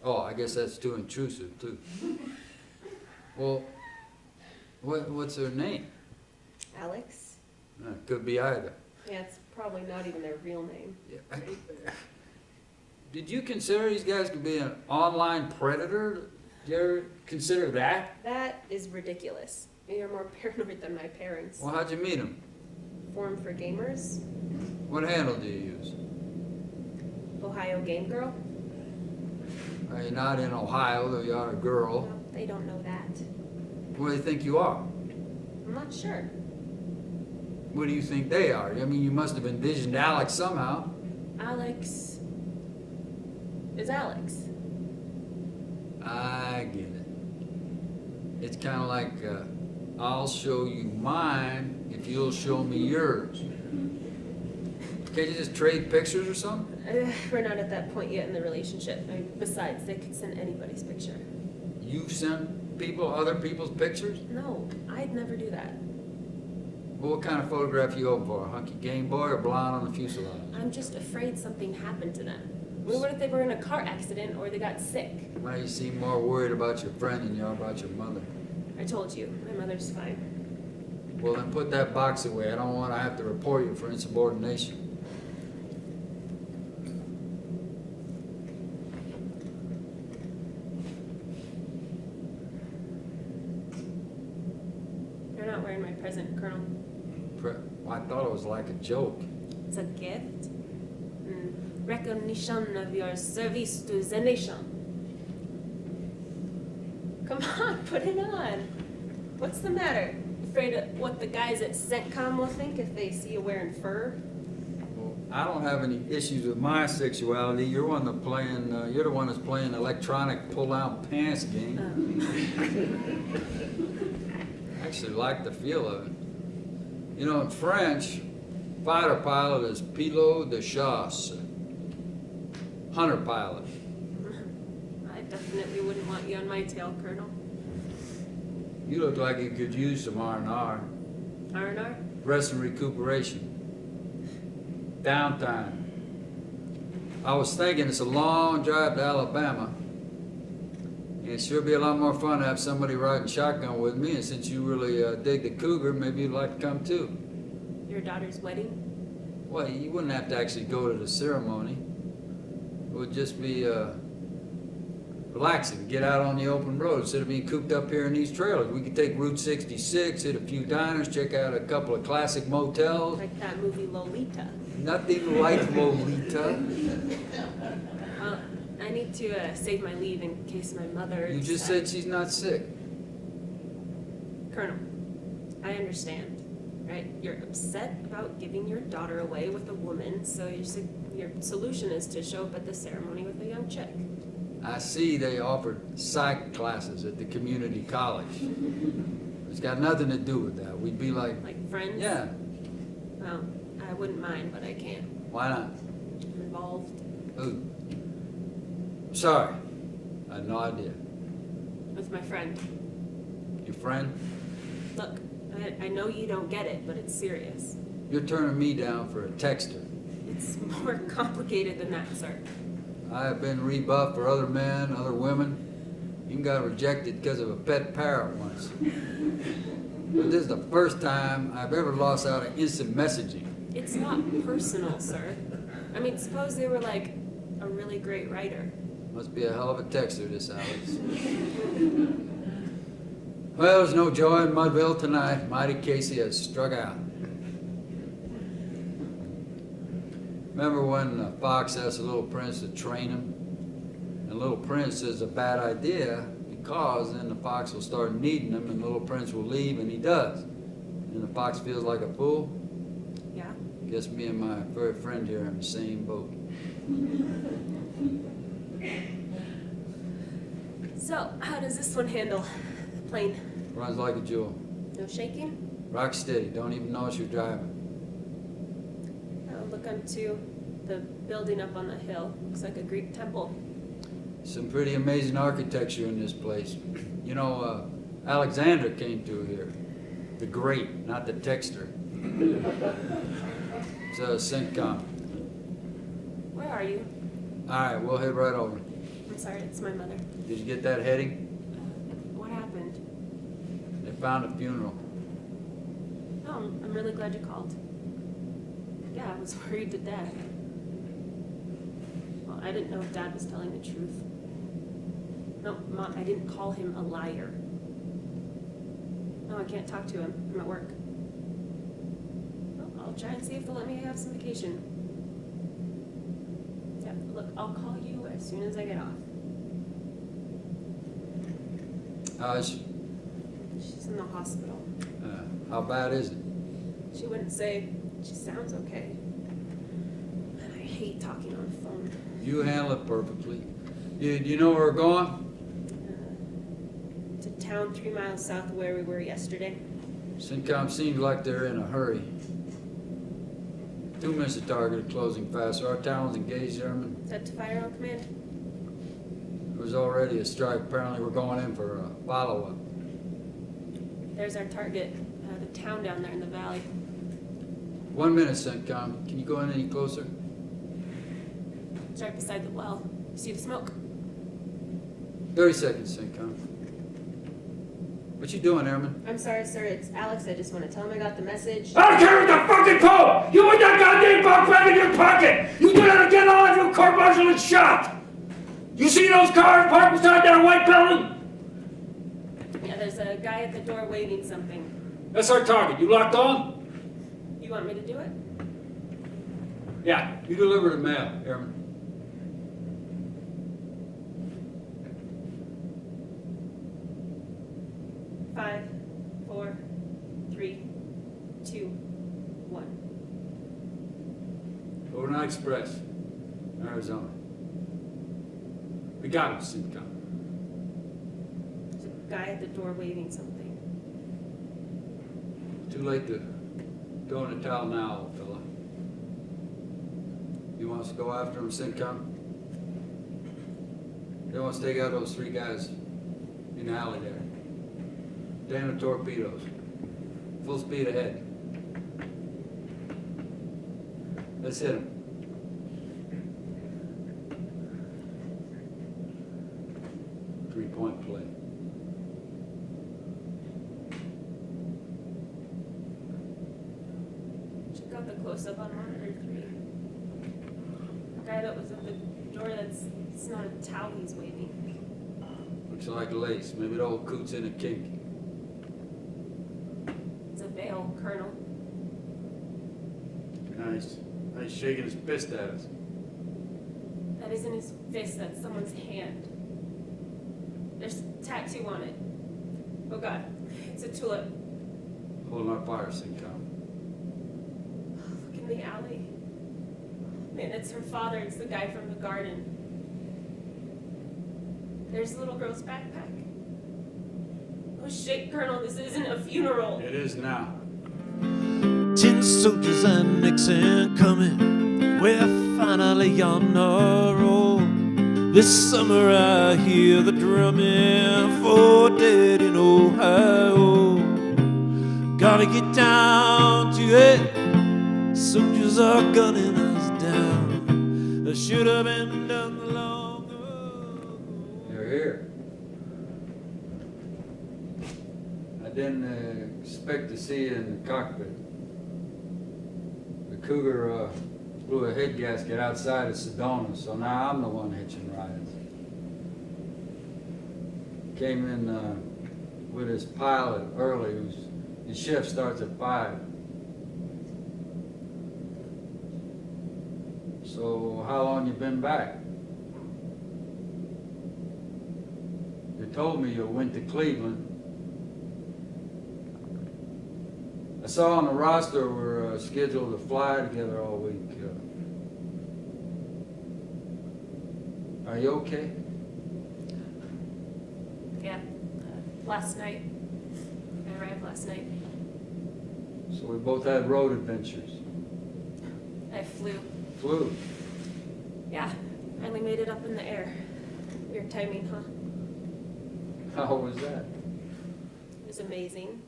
Oh, I guess that's too intrusive, too. Well, what's her name? Alex? Could be either. Yeah, it's probably not even their real name. Yeah. Did you consider these guys could be an online predator? Did you ever consider that? That is ridiculous. You're more paranoid than my parents. Well, how'd you meet them? Forum for Gamers? What handle do you use? Ohio Game Girl? You're not in Ohio, though you are a girl. No, they don't know that. What do they think you are? I'm not sure. What do you think they are? I mean, you must have envisioned Alex somehow. Alex is Alex. I get it. It's kind of like, I'll show you mine if you'll show me yours. Can't you just trade pictures or something? We're not at that point yet in the relationship. Besides, they could send anybody's picture. You've sent people other people's pictures? No, I'd never do that. Well, what kind of photograph you hoping for? A hunky Game Boy or blonde on the fuselage? I'm just afraid something happened to them. I mean, what if they were in a car accident or they got sick? Well, you seem more worried about your friend than you are about your mother. I told you, my mother's fine. Well, then put that box away. I don't want to have to report you for insubordination. You're not wearing my present, Colonel. Well, I thought it was like a joke. It's a gift. Recognition of your service to the nation. Come on, put it on. What's the matter? Afraid of what the guys at CENTCOM will think if they see you wearing fur? Well, I don't have any issues with my sexuality. You're the one that's playing electronic pull-out pants game. I actually like the feel of it. You know, in French, fighter pilot is pilote de chasse. Hunter pilot. I definitely wouldn't want you on my tail, Colonel. You look like you could use some R&R. R&R? Rest and recuperation. Downtime. I was thinking it's a long drive to Alabama. And it sure be a lot more fun to have somebody riding shotgun with me. And since you really dig the cougar, maybe you'd like to come too. Your daughter's wedding? Well, you wouldn't have to actually go to the ceremony. It would just be relaxing, get out on the open road instead of being cooped up here in these trailers. We could take Route 66, hit a few diners, check out a couple of classic motels. Like that movie Lolita. Nothing like Lolita. Well, I need to save my leave in case my mother... You just said she's not sick. Colonel, I understand, right? You're upset about giving your daughter away with a woman, so your solution is to show up at the ceremony with a young chick. I see they offered psych classes at the community college. It's got nothing to do with that. We'd be like... Like friends? Yeah. Well, I wouldn't mind, but I can't. Why not? I'm involved. Ooh. Sorry. I had no idea. With my friend. Your friend? Look, I know you don't get it, but it's serious. You're turning me down for a texter. It's more complicated than that, sir. I have been rebuffed for other men, other women. Even got rejected because of a pet parrot once. But this is the first time I've ever lost out of instant messaging. It's not personal, sir. I mean, suppose they were like a really great writer. Must be a hell of a texter, this Alex. Well, there's no joy in Mudville tonight. Mighty Casey has struck out. Remember when Fox asked the Little Prince to train him? And Little Prince says it's a bad idea because then the Fox will start needing him and Little Prince will leave, and he does. And the Fox feels like a fool. Yeah? Guess me and my furry friend here are in the same boat. So, how does this one handle the plane? Runs like a jewel. No shaking? Rock steady. Don't even notice you're driving. I'll look onto the building up on the hill. Looks like a Greek temple. Some pretty amazing architecture in this place. You know, Alexander came through here. The Great, not the texter. It's CENTCOM. Where are you? All right, we'll head right over. I'm sorry, it's my mother. Did you get that heading? What happened? They found a funeral. Oh, I'm really glad you called. Yeah, I was worried to death. Well, I didn't know if Dad was telling the truth. No, Mom, I didn't call him a liar. No, I can't talk to him. I'm at work. Well, I'll try and see if they'll let me have some vacation. Yeah, look, I'll call you as soon as I get off. She's in the hospital. How bad is it? She wouldn't say. She sounds okay. And I hate talking on the phone. You handle it perfectly. Do you know where we're going? To town 3 miles south of where we were yesterday. CENTCOM seems like they're in a hurry. 2 minutes to target, closing fast. Our town's engaged, Airman. Set to fire on command. There was already a strike. Apparently we're going in for a follow-up. There's our target, the town down there in the valley. 1 minute, CENTCOM. Can you go in any closer? It's right beside the well. See the smoke? 30 seconds, CENTCOM. What you doing, Airman? I'm sorry, sir. It's Alex. I just want to tell him I got the message. I don't care what the fucking code! You put that goddamn box back in your pocket! You do that again, I'll have you court-martialed and shot! You see those cars parked beside that white building? Yeah, there's a guy at the door waving something. That's our target. You locked on? You want me to do it? Yeah. You deliver the mail, Airman. Five, 4, 3, 2, 1. Overnight Express, Arizona. We got him, CENTCOM. There's a guy at the door waving something. Too late to go into town now, old fella. You want us to go after him, CENTCOM? They want us to take out those 3 guys in the alley there. Damn the torpedoes. Full speed ahead. Let's hit him. Three-point play. Check out the close-up on monitor 3. The guy that was at the door, it's not a towel he's waving. Looks like lace. Maybe the old coot's in a kink. It's a veil, Colonel. Nice. He's shaking his fist at us. That isn't his fist, that's someone's hand. There's a tattoo on it. Oh god, it's a tulip. Holding our fire, CENTCOM. Look in the alley. Man, it's her father, it's the guy from the garden. There's the little girl's backpack. Oh shit, Colonel, this isn't a funeral. It is now. 10 soldiers and Nixon coming. We're finally on the road. This summer I hear the drumming for dead in Ohio. Gotta get down to it. Soldiers are gunning us down. I should have been done long ago. You're here. I didn't expect to see you in the cockpit. The Cougar blew a head gasket outside of Sedona, so now I'm the one hitching rides. Came in with his pilot early, his shift starts at 5. So how long you been back? You told me you went to Cleveland. I saw on the roster we're scheduled to fly together all week. Are you okay? Yeah, last night. I arrived last night. So we both had road adventures. I flew. Flew. Yeah, finally made it up in the air. Weird timing, huh? How was that? It was amazing.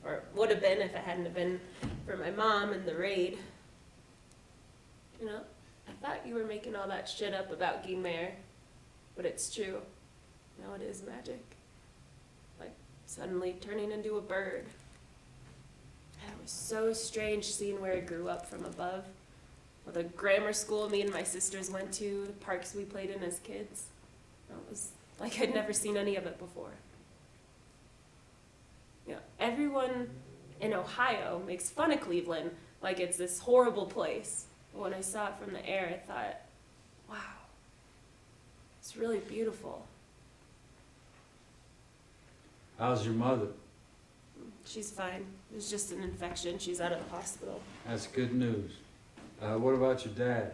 Or it would have been if it hadn't have been for my mom and the raid. You know, I thought you were making all that shit up about Guimer, but it's true. Now it is magic. Like, suddenly turning into a bird. And it was so strange seeing where I grew up from above. Well, the grammar school me and my sisters went to, the parks we played in as kids. It was like I'd never seen any of it before. You know, everyone in Ohio makes fun of Cleveland like it's this horrible place. But when I saw it from the air, I thought, wow, it's really beautiful. How's your mother? She's fine. It was just an infection. She's out of the hospital. That's good news. What about your dad?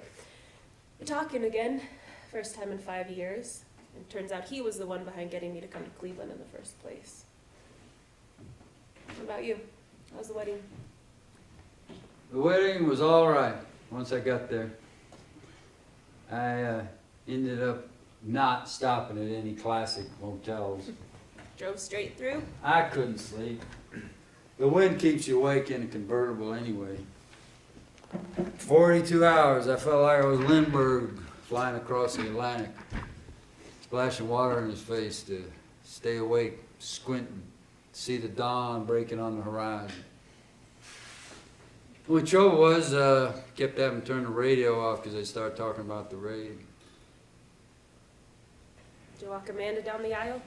We're talking again. First time in 5 years. And turns out he was the one behind getting me to come to Cleveland in the first place. What about you? How's the wedding? The wedding was all right once I got there. I ended up not stopping at any classic motels. Drove straight through? I couldn't sleep. The wind keeps you awake in a convertible anyway. 42 hours, I felt like I was Lindbergh flying across the Atlantic, splashing water in his face to stay awake, squinting, see the dawn breaking on the horizon. The only trouble was, kept having to turn the radio off because they started talking about the raid. Did you walk Amanda down the aisle?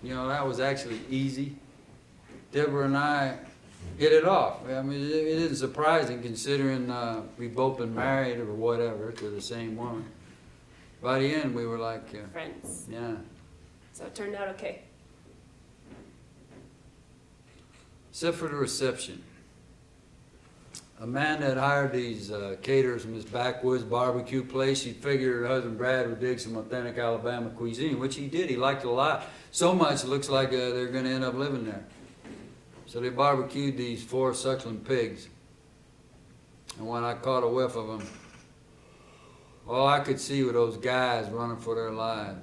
You know, that was actually easy. Deborah and I hit it off. I mean, it isn't surprising considering we've both been married or whatever to the same woman. By the end, we were like, Friends. yeah. So it turned out okay. Except for the reception. Amanda had hired these caterers from this backwoods barbecue place. She figured her husband Brad would dig some authentic Alabama cuisine, which he did. He liked it a lot. So much it looks like they're going to end up living there. So they barbecued these 4 suckling pigs. And when I caught a whiff of them, all I could see were those guys running for their lives.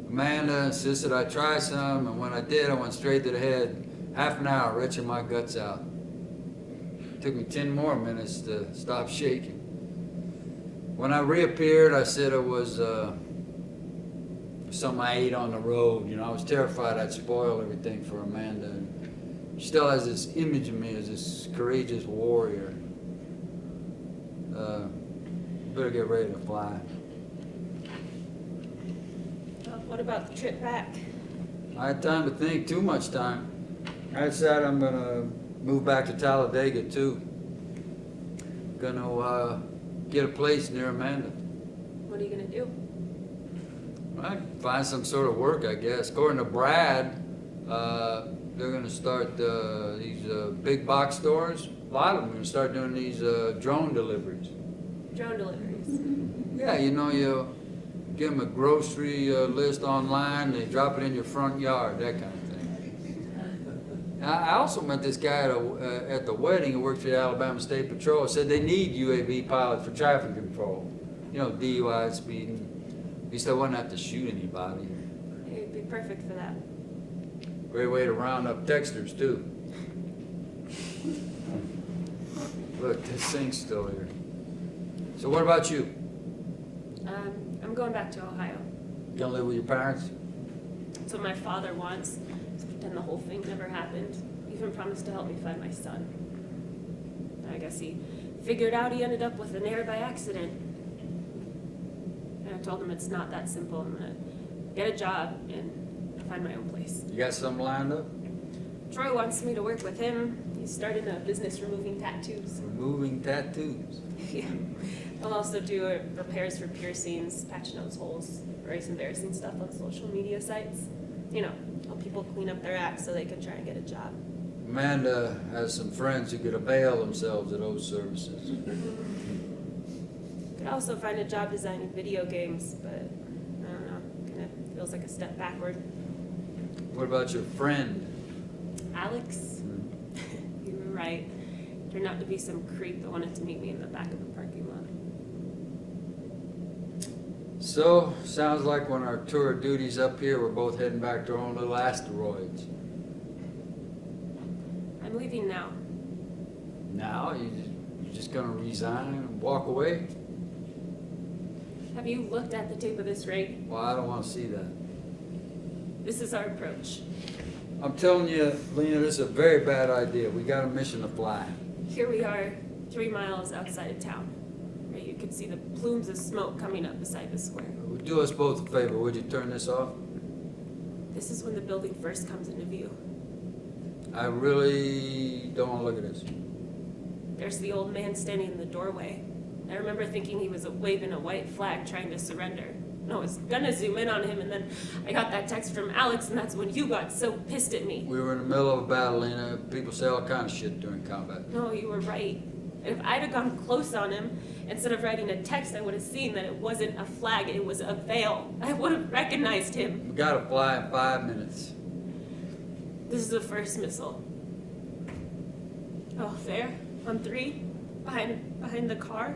Amanda insisted I try some, and when I did, I went straight to the head. Half an hour retching my guts out. It took me 10 more minutes to stop shaking. When I reappeared, I said it was something I ate on the road. You know, I was terrified I'd spoil everything for Amanda. And she still has this image of me as this courageous warrior. Better get ready to fly. What about the trip back? I had time to think, too much time. I decided I'm gonna move back to Talladega too. Gonna get a place near Amanda. What are you gonna do? I'd find some sort of work, I guess. According to Brad, they're gonna start these big box stores. A lot of them are gonna start doing these drone deliveries. Drone deliveries. Yeah, you know, you give them a grocery list online, they drop it in your front yard, that kind of thing. I also met this guy at the wedding who works for the Alabama State Patrol. Said they need UAV pilots for traffic control. You know, DUI, speeding. At least I wouldn't have to shoot anybody. It'd be perfect for that. Great way to round up texters, too. Look, this thing's still here. So what about you? I'm going back to Ohio. You gonna live with your parents? That's what my father wants. Just pretend the whole thing never happened. He even promised to help me find my son. I guess he figured out he ended up with an heir by accident. And I told him it's not that simple. I'm gonna get a job and find my own place. You got something lined up? Troy wants me to work with him. He's starting a business removing tattoos. Removing tattoos. Yeah. I'll also do repairs for piercings, patch nose holes, erase embarrassing stuff on social media sites. You know, help people clean up their act so they can try and get a job. Amanda has some friends who could avail themselves of those services. Could also find a job designing video games, but I don't know, kind of feels like a step backward. What about your friend? Alex? You were right. Turned out to be some creep that wanted to meet me in the back of the parking lot. So, sounds like when our tour of duty's up here, we're both heading back to our own little asteroids. I'm leaving now. Now, you're just gonna resign and walk away? Have you looked at the tape of this raid? Well, I don't want to see that. This is our approach. I'm telling you, Lena, this is a very bad idea. We got a mission to fly. Here we are, 3 miles outside of town. Right, you can see the plumes of smoke coming up beside the square. Would do us both a favor. Would you turn this off? This is when the building first comes into view. I really don't want to look at this. There's the old man standing in the doorway. I remember thinking he was waving a white flag trying to surrender. And I was gonna zoom in on him, and then I got that text from Alex, and that's when you got so pissed at me. We were in the middle of a battle, Lena. People say all kind of shit during combat. No, you were right. And if I'd have gone close on him, instead of writing a text, I would have seen that it wasn't a flag, it was a veil. I would have recognized him. We gotta fly in 5 minutes. This is the first missile. Oh, there, on 3, behind the car.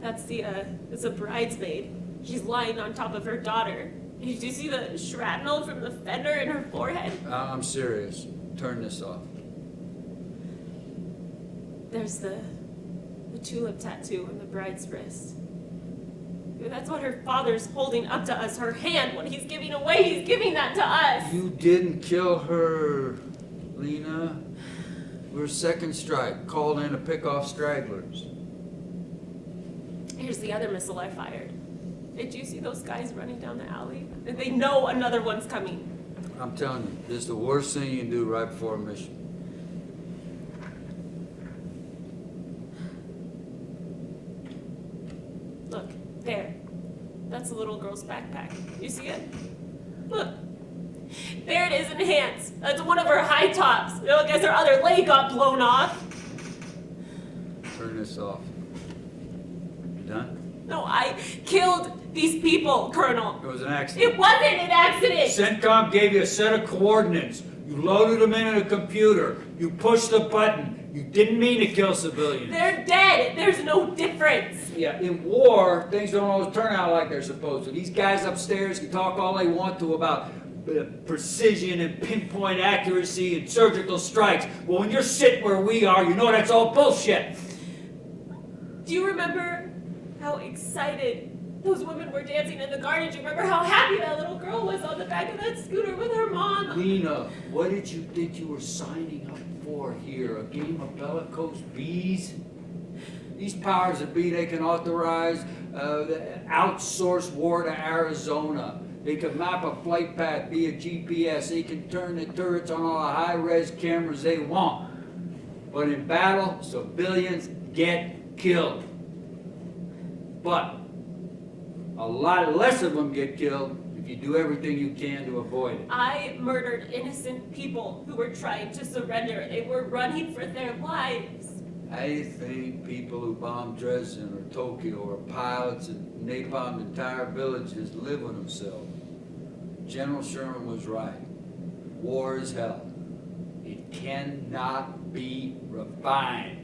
That's it's a bridesmaid. She's lying on top of her daughter. Did you see the shrapnel from the fender in her forehead? I'm serious. Turn this off. There's the tulip tattoo on the bride's wrist. That's what her father's holding up to us, her hand. What he's giving away, he's giving that to us. You didn't kill her, Lena. We're second strike, called in to pick off stragglers. Here's the other missile I fired. Did you see those guys running down the alley? They know another one's coming. I'm telling you, this is the worst thing you can do right before a mission. Look, there. That's the little girl's backpack. You see it? Look. There it is in hands. That's one of her high tops. You know, I guess her other leg got blown off. Turn this off. You done? No, I killed these people, Colonel. It was an accident. It wasn't an accident! CENTCOM gave you a set of coordinates. You loaded them in a computer. You pushed the button. You didn't mean to kill civilians. They're dead. There's no difference. Yeah, in war, things don't always turn out like they're supposed to. These guys upstairs can talk all they want to about precision and pinpoint accuracy and surgical strikes. Well, when you're sitting where we are, you know that's all bullshit. Do you remember how excited those women were dancing in the garden? Do you remember how happy that little girl was on the back of that scooter with her mom? Lena, what did you think you were signing up for here? A game of bellicose bees? These powers that be, they can authorize outsource war to Arizona. They can map a flight path via GPS. They can turn the turrets on all the high-res cameras they want. But in battle, civilians get killed. But a lot less of them get killed if you do everything you can to avoid it. I murdered innocent people who were trying to surrender. They were running for their lives. I think people who bombed Dresden or Tokyo or pilots and napalmed entire villages live with themselves. General Sherman was right. War is hell. It cannot be refined.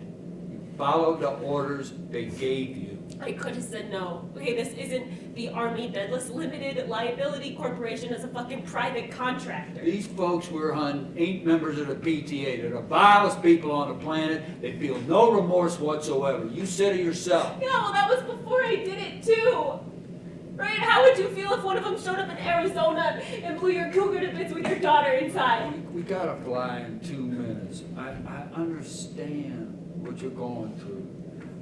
You followed the orders they gave you. I could have said no. Okay, this isn't the Army Deadless Limited Liability Corporation as a fucking private contractor. These folks we're hunting ain't members of the PTA. They're the vilest people on the planet. They feel no remorse whatsoever. You said it yourself. Yeah, well, that was before I did it too. Right? How would you feel if one of them showed up in Arizona and blew your cougar to bits with your daughter inside? We gotta fly in 2 minutes. I understand what you're going through.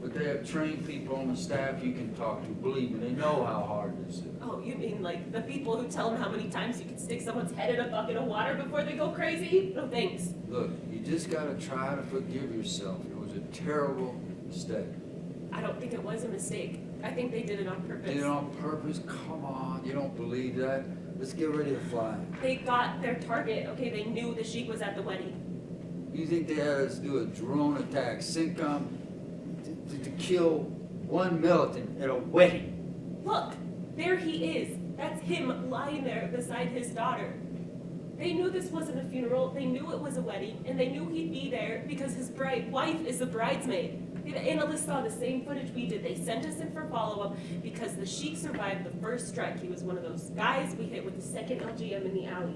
But they have trained people on the staff you can talk to. Believe me, they know how hard this is. Oh, you mean like the people who tell them how many times you can stick someone's head in a bucket of water before they go crazy? No thanks. Look, you just gotta try to forgive yourself. It was a terrible mistake. I don't think it was a mistake. I think they did it on purpose. Did it on purpose? Come on, you don't believe that? Let's get ready to fly. They got their target. Okay, they knew the sheik was at the wedding. You think they had us do a drone attack, CENTCOM, to kill one militant at a wedding? Look, there he is. That's him lying there beside his daughter. They knew this wasn't a funeral. They knew it was a wedding, and they knew he'd be there because his wife is the bridesmaid. The analysts saw the same footage we did. They sent us in for follow-up because the sheik survived the first strike. He was one of those guys we hit with the second LGM in the alley.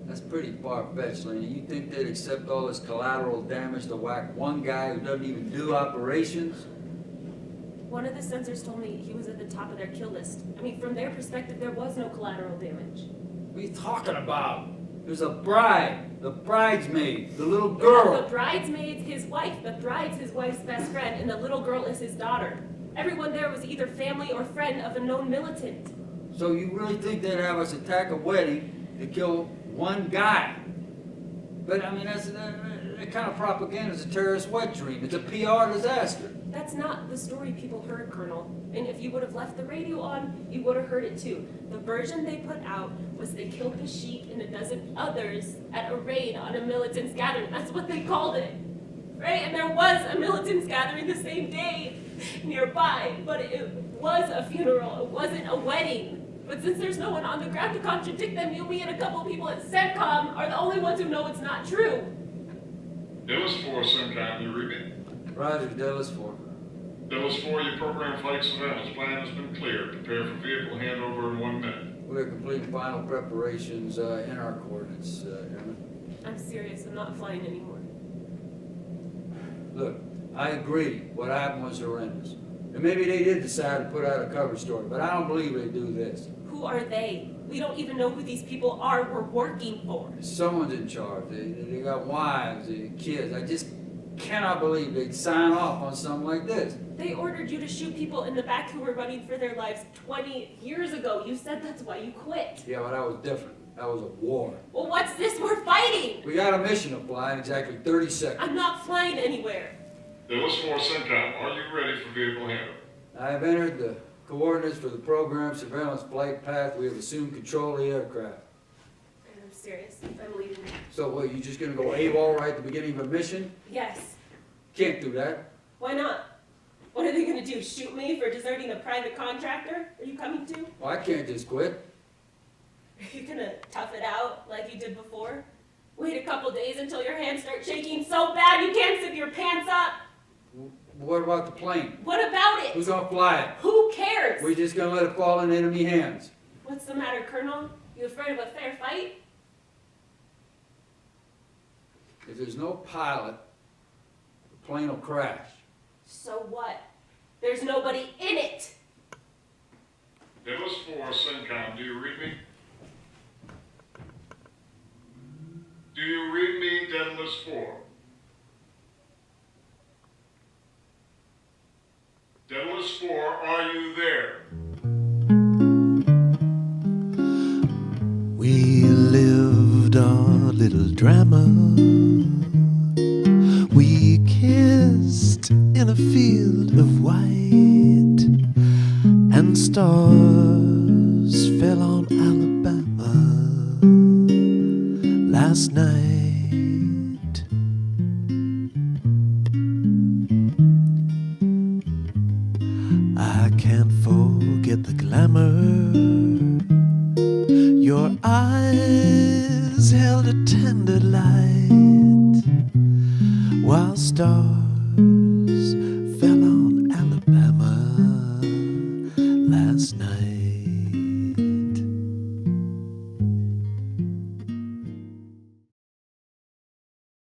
That's pretty far-fetched, Lena. You think they'd accept all this collateral damage to whack one guy who doesn't even do operations? One of the censors told me he was at the top of their kill list. I mean, from their perspective, there was no collateral damage. What are you talking about? There's a bride, the bridesmaid, the little girl. Yeah, the bridesmaid's his wife. The bride's his wife's best friend, and the little girl is his daughter. Everyone there was either family or friend of a known militant. So you really think they'd have us attack a wedding to kill one guy? But I mean, that kind of propaganda is a terrorist wet dream. It's a PR disaster. That's not the story people heard, Colonel. And if you would have left the radio on, you would have heard it too. The version they put out was they killed the sheik and a dozen others at a raid on a militants gathering. That's what they called it. Right? And there was a militants gathering the same day nearby, but it was a funeral. It wasn't a wedding. But since there's no one on the ground to contradict them, you, me, and a couple people at CENTCOM are the only ones who know it's not true. Dallas 4, SimCom, you read me? Roger, Dallas 4. Dallas 4, your program flight surveillance plan has been cleared. Prepare for vehicle handover in 1 minute. We're completing final preparations in our coordinates, Airman. I'm serious, I'm not flying anymore. Look, I agree, what happened was horrendous. And maybe they did decide to put out a cover story, but I don't believe they do this. Who are they? We don't even know who these people are we're working for. Someone's in charge. They got wives, kids. I just cannot believe they'd sign off on something like this. They ordered you to shoot people in the back who were running for their lives 20 years ago. You said that's why you quit. Yeah, but that was different. That was a war. Well, what's this? We're fighting! We got a mission to fly in exactly 30 seconds. I'm not flying anywhere. Dallas 4, SimCom, are you ready for vehicle handover? I have entered the coordinates for the program surveillance flight path. We have assumed control of the aircraft. I'm serious. I'm leaving. So what, you just gonna go AWOL right at the beginning of a mission? Yes. Can't do that. Why not? What are they gonna do? Shoot me for deserting a private contractor? Are you coming to? Well, I can't just quit. Are you gonna tough it out like you did before? Wait a couple days until your hands start shaking so bad you can't zip your pants up? What about the plane? What about it? Who's gonna fly it? Who cares? We're just gonna let it fall in enemy hands. What's the matter, Colonel? You afraid of a fair fight? If there's no pilot, the plane will crash. So what? There's nobody in it! Dallas 4, SimCom, do you read me? Do you read me, Dallas 4? Dallas 4, are you there? We lived our little drama. We kissed in a field of white, and stars fell on Alabama last night. I can't forget the glamour. Your eyes held a tender light, while stars fell on Alabama last night.